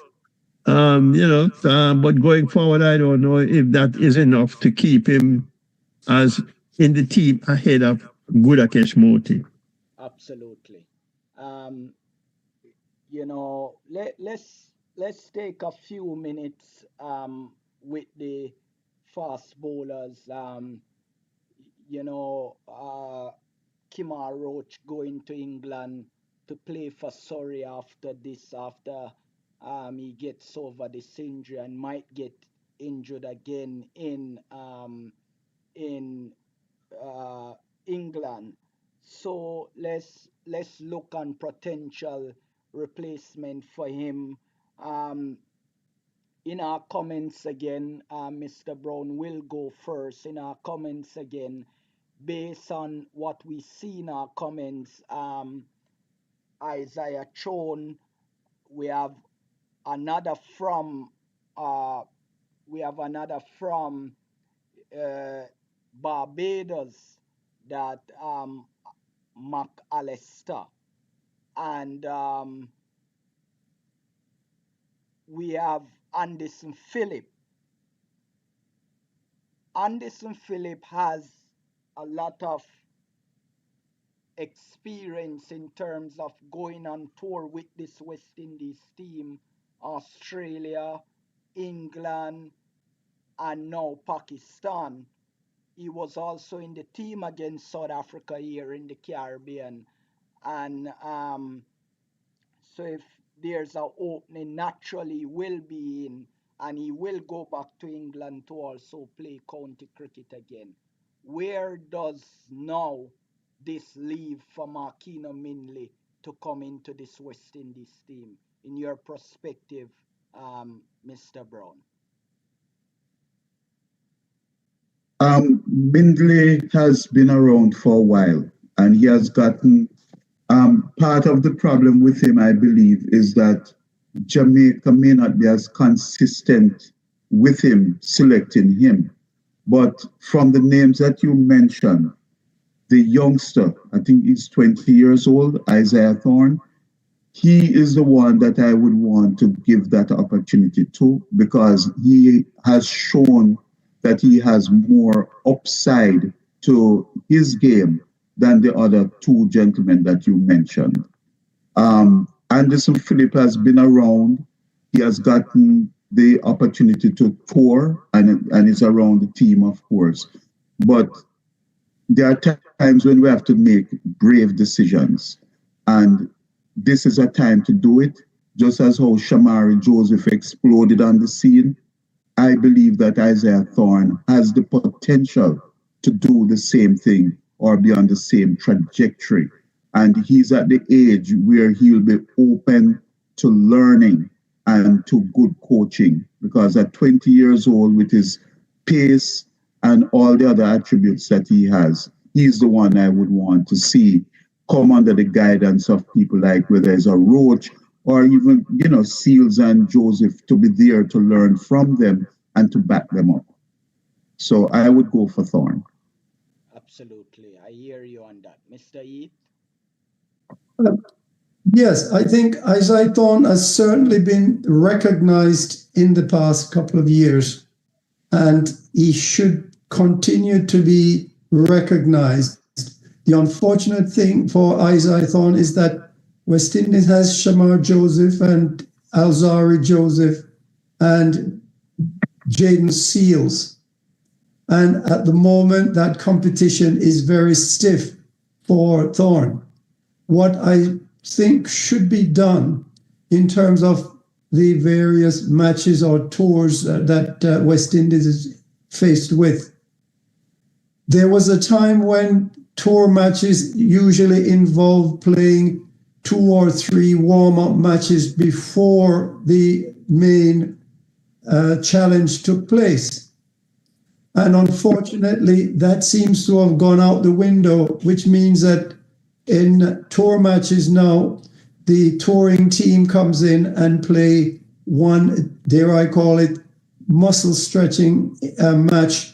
but going forward, I don't know if that is enough to keep him as in the team ahead of Gudakesh Moti. Absolutely. Let's take a few minutes with the fast bowlers. Kimar Roach going to England to play for Surrey after he gets over this injury and might get injured again in England. So let's look on potential replacement for him. In our comments again, Mr. Brown will go first. In our comments again, based on what we see in our comments, Isaiah Chone, we have another from Barbados, that McAllister, and we have Anderson Phillip. Anderson Phillip has a lot of experience in terms of going on tour with this West Indies team, Australia, England, and now Pakistan. He was also in the team against South Africa here in the Caribbean. And so if there's an opening, naturally will be in, and he will go back to England to also play county cricket again. Where does now this leave for Markino Minley to come into this West Indies team, in your perspective, Mr. Brown? Mindley has been around for a while, and he has gotten part of the problem with him, I believe, is that Jamaica may not be as consistent with him selecting him. But from the names that you mentioned, the youngster, I think he's 20 years old, Isaiah Thorne, he is the one that I would want to give that opportunity to, because he has shown that he has more upside to his game than the other two gentlemen that you mentioned. Anderson Phillip has been around. He has gotten the opportunity to tour and is around the team, of course. But there are times when we have to make brave decisions. And this is a time to do it. Just as how Shamari Joseph exploded on the scene, I believe that Isaiah Thorne has the potential to do the same thing or be on the same trajectory. And he's at the age where he'll be open to learning and to good coaching, because at 20 years old, with his pace and all the other attributes that he has, he's the one I would want to see come under the guidance of people like whether it's a Roach or even, Seals and Joseph, to be there to learn from them and to back them up. So I would go for Thorne. Absolutely. I hear you on that. Mr. Heath? Yes, I think Isaiah Thorne has certainly been recognized in the past couple of years, and he should continue to be recognized. The unfortunate thing for Isaiah Thorne is that West Indies has Shamar Joseph and Alzari Joseph and Jaden Seals. And at the moment, that competition is very stiff for Thorne. What I think should be done in terms of the various matches or tours that West Indies is faced with. There was a time when tour matches usually involved playing 2 or 3 warm-up matches before the main challenge took place. And unfortunately, that seems to have gone out the window, which means that in tour matches now, the touring team comes in and play one, dare I call it, muscle stretching match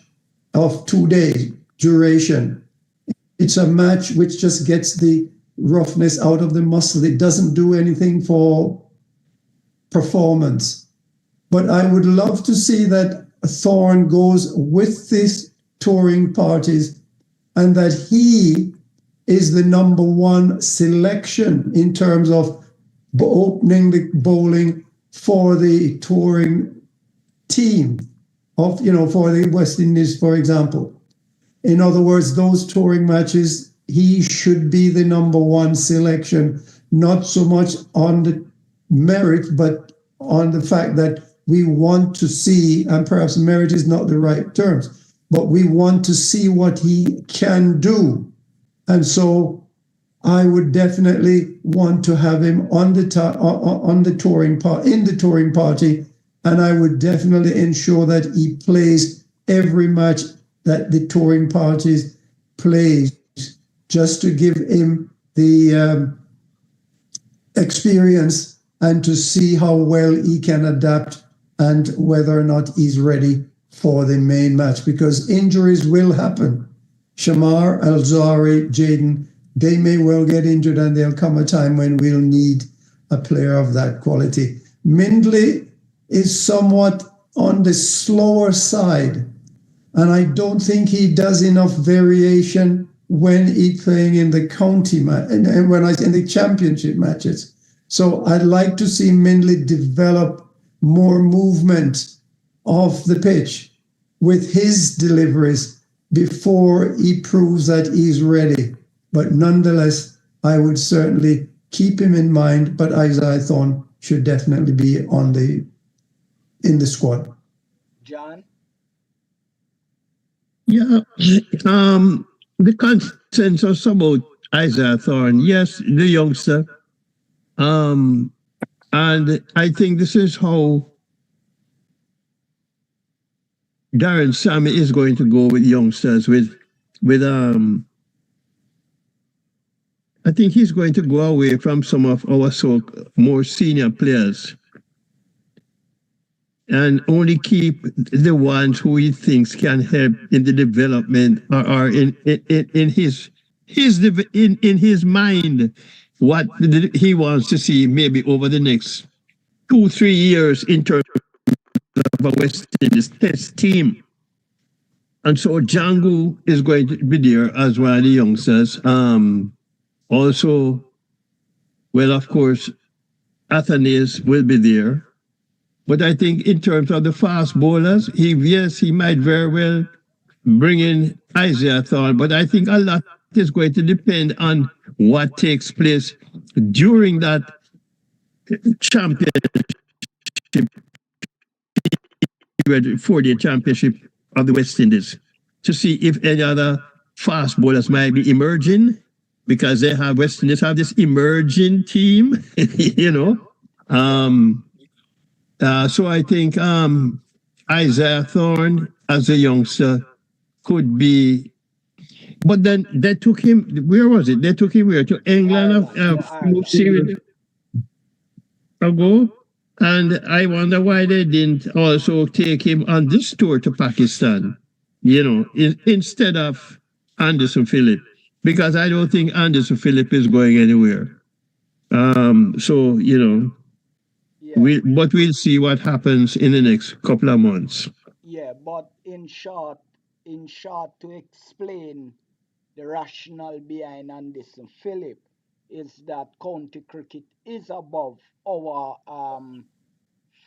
of 2 days duration. It's a match which just gets the roughness out of the muscle. It doesn't do anything for performance. But I would love to see that Thorne goes with these touring parties and that he is the number 1 selection in terms of opening the bowling for the touring team of, for the West Indies, for example. In other words, those touring matches, he should be the number 1 selection, not so much on the merit, but on the fact that we want to see, and perhaps merit is not the right terms, but we want to see what he can do. And so I would definitely want to have him on the touring party, and I would definitely ensure that he plays every match that the touring parties plays, just to give him the experience and to see how well he can adapt and whether or not he's ready for the main match, because injuries will happen. Shamar, Alzari, Jaden, they may well get injured, and there'll come a time when we'll need a player of that quality. Mindley is somewhat on the slower side, and I don't think he does enough variation when he's playing in the county match and when in the championship matches. So I'd like to see Mindley develop more movement off the pitch with his deliveries before he proves that he's ready. But nonetheless, I would certainly keep him in mind, but Isaiah Thorne should definitely be in the squad. John? Yeah, the consensus about Isaiah Thorne, yes, the youngster. And I think this is how Darren Sammy is going to go with youngsters. I think he's going to go away from some of our more senior players and only keep the ones who he thinks can help in the development or in his mind what he wants to see maybe over the next 2-3 years in terms of a West Indies test team. And so Django is going to be there as one of the youngsters. Also, well, of course, Athanasis will be there. But I think in terms of the fast bowlers, he might very well bring in Isaiah Thorne, but I think a lot is going to depend on what takes place during that championship, for the championship of the West Indies, to see if any other fast bowlers might be emerging, because West Indies have this emerging team, you know. Um, so I think Isaiah Thorne as a youngster could be. But then they took him. Where was it? They took him where, to England Ireland, a to few Ireland. series ago, and I wonder why they didn't also take him on this tour to Pakistan. Instead of Anderson Phillip, because I don't think Anderson Phillip is going anywhere. So Yeah, but we'll see what happens in the next couple of months. yeah, but in short, to explain the rationale behind Anderson Phillip is that county cricket is above our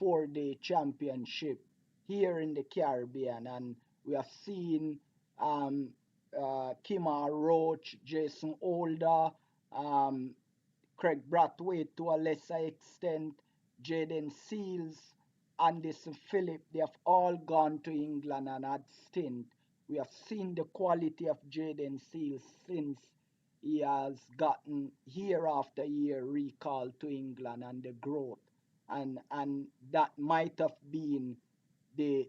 4-day championship here in the Caribbean, and we have seen um, Kima Roach, Jason Older, um, Craig Brathwaite to a lesser extent, Jaden Seals, Anderson Phillip, they have all gone to England and had stint. We have seen the quality of Jaden Seals since he has gotten year after year recalled to England, and the growth. And that might have been the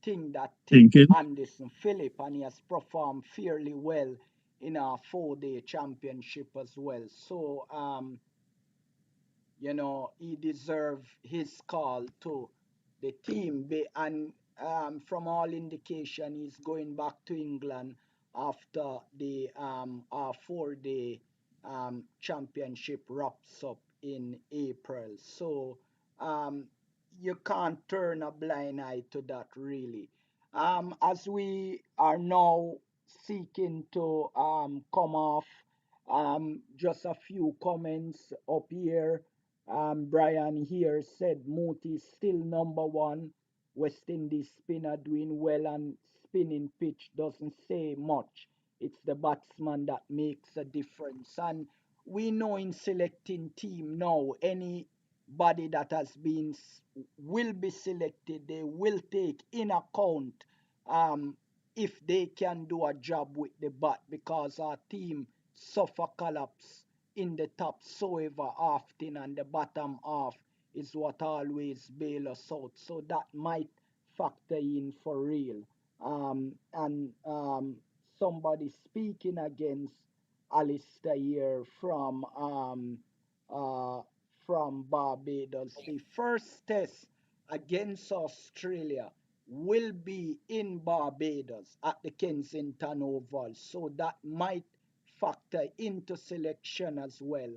thing that tipped Thinking. Anderson Phillip, and he has performed fairly well in our 4-day championship as well. So he deserved his call to the team. And from all indication, he's going back to England after the 4-day championship wraps up in April. So um, you can't turn a blind eye to that, really. As we are now seeking to come off, just a few comments up here. Brian here said Mooti is still number one. West Indies spinner doing well, and spinning pitch doesn't say much. It's the batsman that makes a difference. And we know in selecting team now, anybody that will be selected, they will take in account um, if they can do a job with the bat, because our team suffer collapse in the top so ever often, and the bottom half is what always bail us out. So that might factor in for real. And somebody speaking against Alistair here uh, from Barbados. The first test against Australia will be in Barbados at the Kensington Oval. So that might factor into selection as well,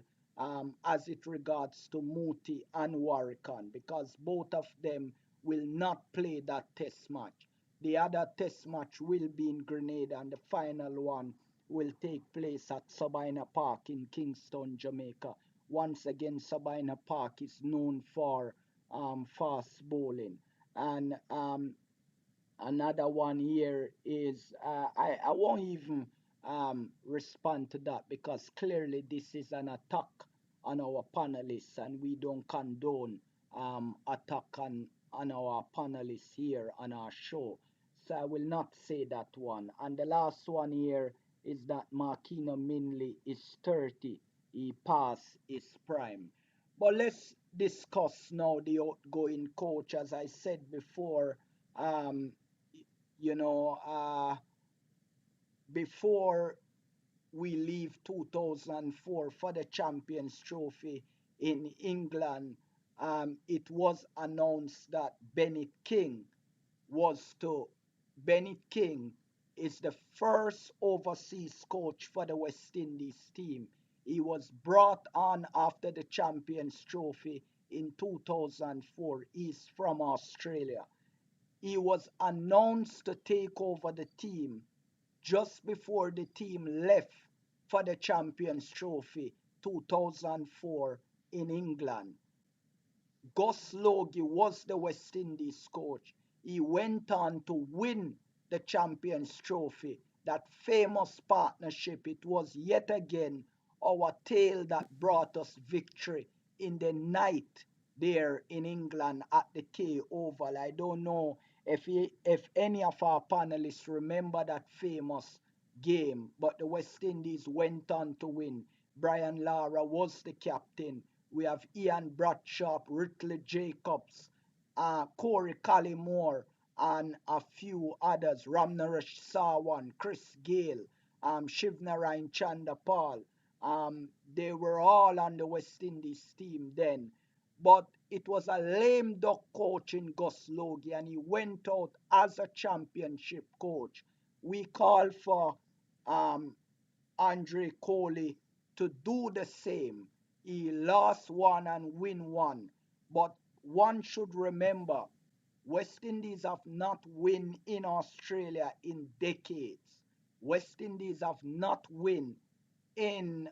as it regards to Mooti and Warrican, because both of them will not play that test match. The other test match will be in Grenada, and the final one will take place at Sabina Park in Kingston, Jamaica. Once again, Sabina Park is known for fast bowling. And another one here is I won't even respond to that, because clearly this is an attack on our panelists, and we don't condone attack on our panelists here on our show. So I will not say that one. And the last one here is that Markino Minley is 30. He passed his prime. But let's discuss now the outgoing coach. As I said before, um, you know, before we leave 2004 for the Champions Trophy in England, it was announced that Bennett King is the first overseas coach for the West Indies team. He was brought on after the Champions Trophy in 2004. He's from Australia. He was announced to take over the team just before the team left for the Champions Trophy 2004 in England. Gus Logie was the West Indies coach. He went on to win the Champions Trophy, that famous partnership. It was yet again our tale that brought us victory in the night there in England at the K Oval. I don't know if any of our panelists remember that famous game, but the West Indies went on to win. Brian Lara was the captain. We have Ian Bradshaw, Ridley Jacobs, Corey Collymore, and a few others, Ramnaresh Sawan, Chris Gale, Shivnarayan Chandapal. They were all on the West Indies team then. But it was a lame duck coach in Gus Logie, and he went out as a championship coach. We called for Andre Coley to do the same. He lost one and win one. But one should remember, West Indies have not won in Australia in decades. West Indies have not won in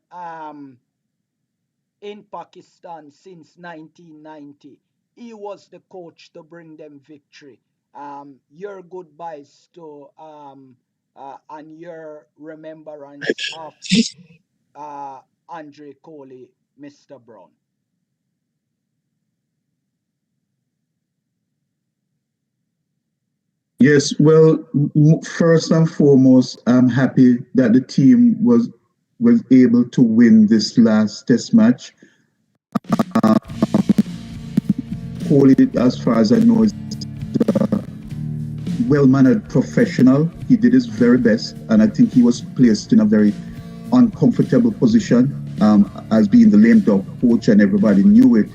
Pakistan since 1990. He was the coach to bring them victory. Your goodbyes to and your remembrance of Andre Coley, Mr. Brown. Yes, well, first and foremost, I'm happy that the team was able to win this last test match. Kohli, as far as I know, is a well-mannered professional. He did his very best, and I think he was placed in a very uncomfortable position as being the lame duck coach, and everybody knew it.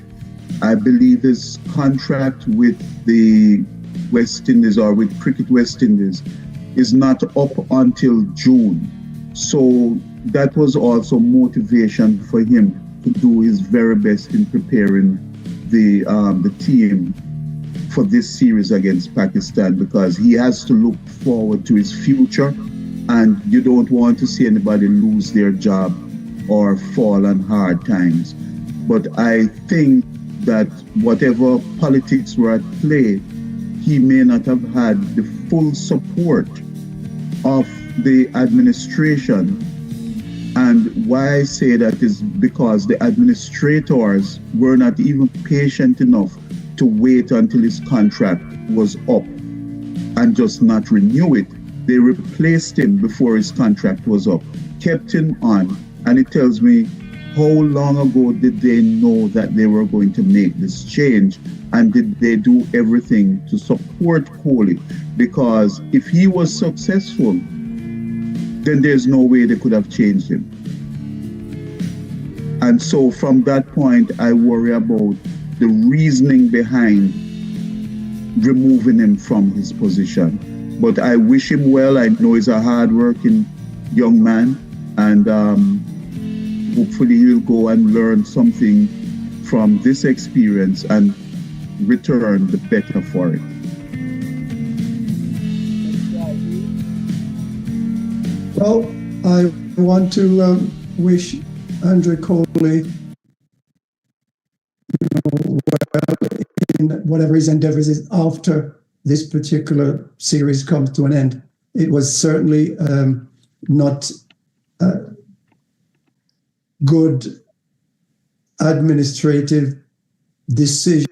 I believe his contract with the West Indies, or with Cricket West Indies, is not up until June. So that was also motivation for him to do his very best in preparing the team for this series against Pakistan, because he has to look forward to his future, and you don't want to see anybody lose their job or fall on hard times. But I think that whatever politics were at play, he may not have had the full support of the administration. And why I say that is because the administrators were not even patient enough to wait until his contract was up and just not renew it. They replaced him before his contract was up, kept him on, and it tells me, how long ago did they know that they were going to make this change? And did they do everything to support Kohli? Because if he was successful, then there's no way they could have changed him. And so from that point, I worry about the reasoning behind removing him from his position. But I wish him well. I know he's a hard-working young man, and hopefully he'll go and learn something from this experience and return the better for it. Well, I want to wish Andre Coley well in whatever his endeavors is after this particular series comes to an end. It was certainly not good administrative decision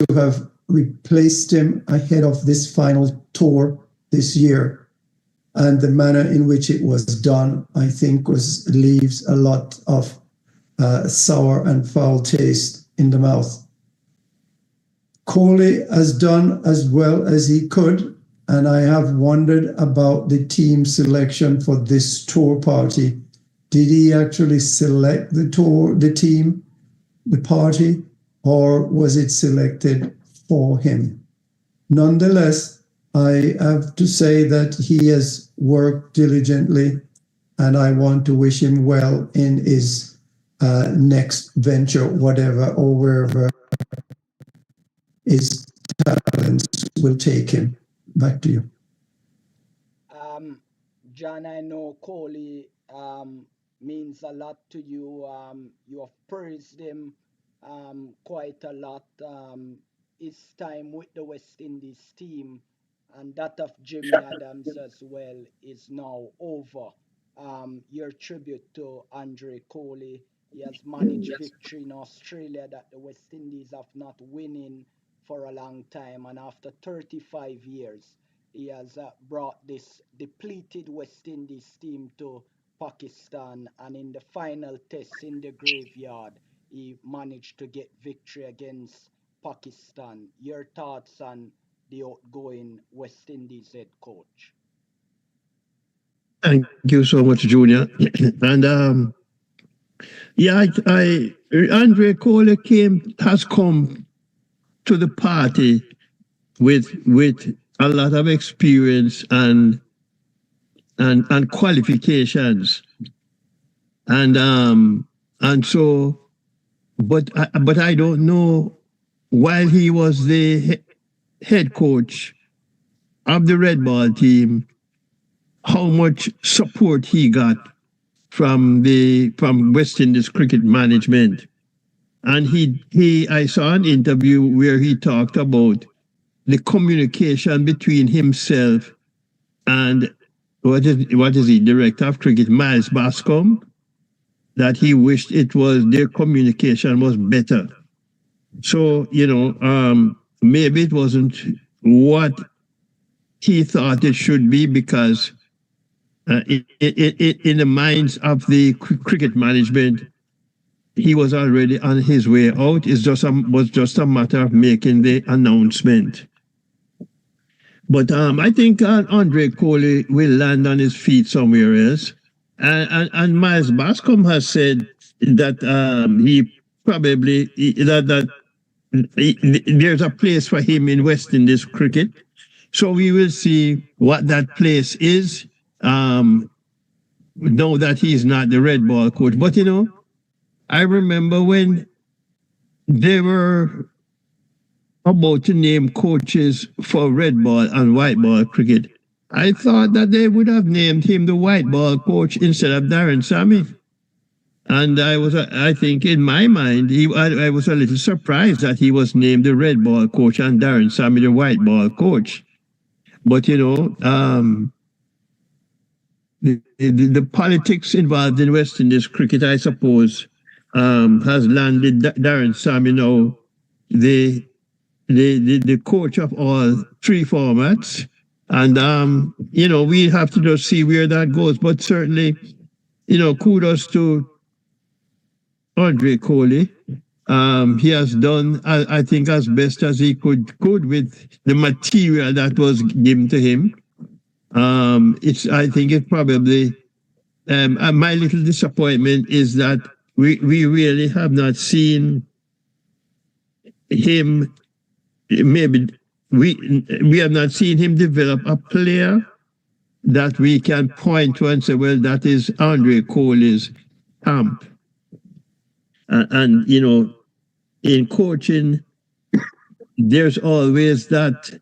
to have replaced him ahead of this final tour this year. And the manner in which it was done, I think, leaves a lot of sour and foul taste in the mouth. Kohli has done as well as he could, and I have wondered about the team selection for this tour party. Did he actually select the team, the party, or was it selected for him? Nonetheless, I have to say that he has worked diligently, and I want to wish him well in his next venture, whatever or wherever is talents will take him. Back to you. Um, John, I know Coley means a lot to you. You have praised him quite a lot. His time with the West Indies team and that of Jimmy Adams as well is now over. Your tribute to Andre Coley. He has managed victory in Australia that the West Indies have not winning for a long time, and after 35 years, he has brought this depleted West Indies team to Pakistan, and in the final test in the graveyard, he managed to get victory against Pakistan. Your thoughts on the outgoing West Indies head coach? Thank you so much, Junior. And yeah, Andre Cole has come to the party with a lot of experience and qualifications, and so, but I don't know, while he was the head coach of the red ball team, how much support he got from West Indies cricket management. And he I saw an interview where he talked about the communication between himself and what is he, director of cricket, Miles Bascom, that he wished it was their communication was better. So, maybe it wasn't what he thought it should be, because in the minds of the cricket management, he was already on his way out. It was just a matter of making the announcement. But I think Andre Coley will land on his feet somewhere else. And Miles Bascom has said that he probably that there's a place for him in West Indies cricket. So we will see what that place is. Know that he's not the red ball coach, but I remember when they were about to name coaches for red ball and white ball cricket, I thought that they would have named him the white ball coach instead of Darren Sammy. And I think in my mind, I was a little surprised that he was named the red ball coach and Darren Sammy the white ball coach. But the politics involved in West Indies cricket, I suppose, has landed Darren Sammy now the the coach of all three formats. And we have to just see where that goes. But certainly, kudos to Andre Coley. He has done, I think, as best as he could with the material that was given to him. I think it probably, my little disappointment is that we really have not seen him. Maybe we have not seen him develop a player that we can point to and say, well, that is Andre Coley's camp. And in coaching, there's always that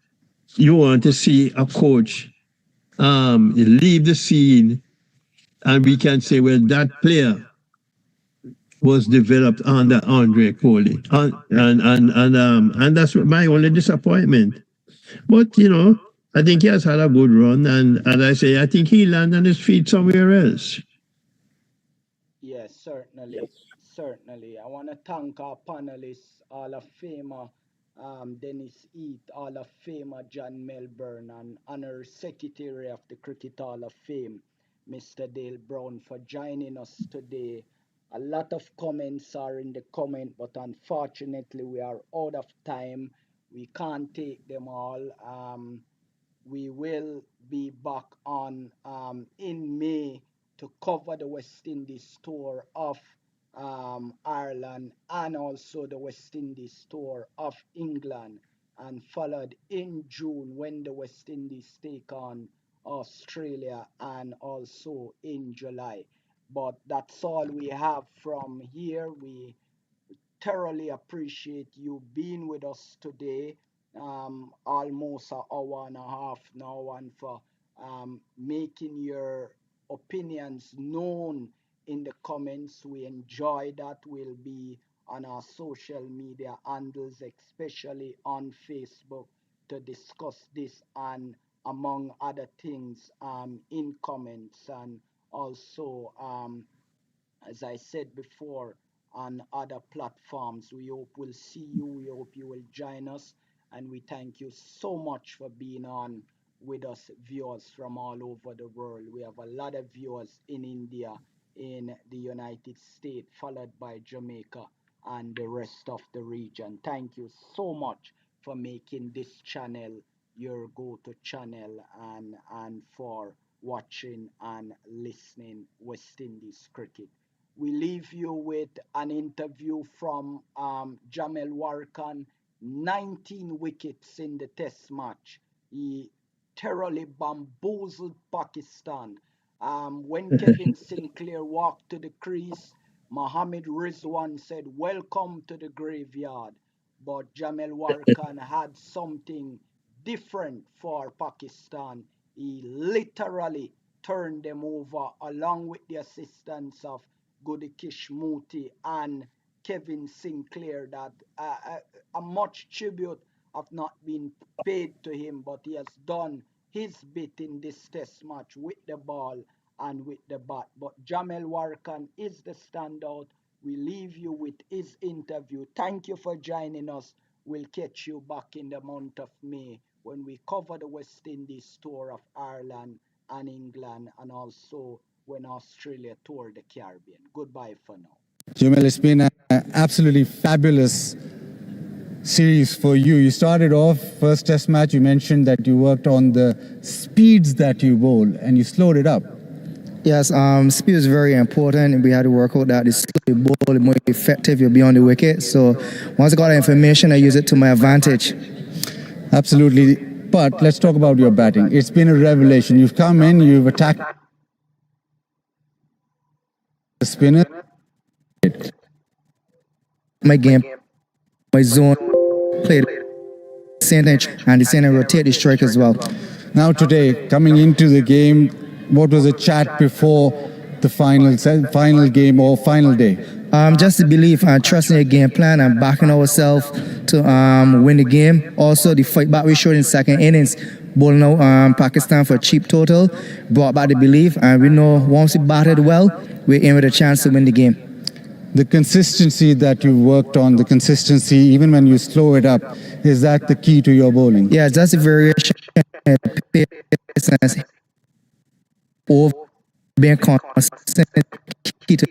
you want to see a coach leave the scene, and we can say, well, that player was developed under Andre Coley, and that's my only disappointment. But I think he has had a good run, and as I say, I think he landed on his feet somewhere else. Yes, certainly. Certainly. I want to thank our panelists, Hall of Famer Dennis Eat, Hall of Famer John Melbourne, and Honorary Secretary of the Cricket Hall of Fame, Mr. Dale Brown, for joining us today. A lot of comments are in the comment, but unfortunately, we are out of time. We can't take them all. We will be back on in May to cover the West Indies tour of Ireland and also the West Indies tour of England, and followed in June when the West Indies take on Australia, and also in July. But that's all we have from here. We thoroughly appreciate you being with us today. almost an hour and a half now, and for making your opinions known in the comments. We enjoy that. We'll be on our social media handles, especially on Facebook, to discuss this and among other things in comments, and also as I said before, on other platforms. We hope we'll see you. We hope you will join us. And we thank you so much for being on with us, viewers from all over the world. We have a lot of viewers in India, in the United States, followed by Jamaica and the rest of the region. Thank you so much for making this channel your go-to channel, and for watching and listening West Indies cricket. We leave you with an interview from Jamel Warkan. 19 wickets in the test match. He thoroughly bamboozled Pakistan. When Kevin Sinclair walked to the crease, Mohammad Rizwan said, "Welcome to the graveyard." But Jamel Warkan had something different for Pakistan. He literally turned them over along with the assistance of Gudikish Muti and Kevin Sinclair, that a much tribute have not been paid to him, but he has done his bit in this test match with the ball and with the bat. But Jamel Warkan is the standout. We leave you with his interview. Thank you for joining us. We'll catch you back in the month of May when we cover the West Indies tour of Ireland and England, and also when Australia toured the Caribbean. Goodbye for now. Jamil, it's been an absolutely fabulous series for you. You started off first test match, you mentioned that you worked on the speeds that you bowl and you slowed it up. Yes, speed is very important, and we had to work out that the slower you bowl, the more effective you'll be on the wicket. So once I got that information, I use it to my advantage. Absolutely. But let's talk about your batting. It's been a revelation. You've come in, you've attacked the spinner. My game, my zone, played center and the center rotate the strike as well. Now today, coming into the game, what was the chat before the final game or final day? Just the belief and trusting the game plan and backing ourselves to win the game. Also, the fight back we showed in second innings, bowling out Pakistan for a cheap total, brought back the belief, and we know once we batted well, we're in with a chance to win the game. The consistency that you worked on, the consistency even when you slow it up, is that the key to your bowling? Yeah, that's the variation. Over being consistent, key to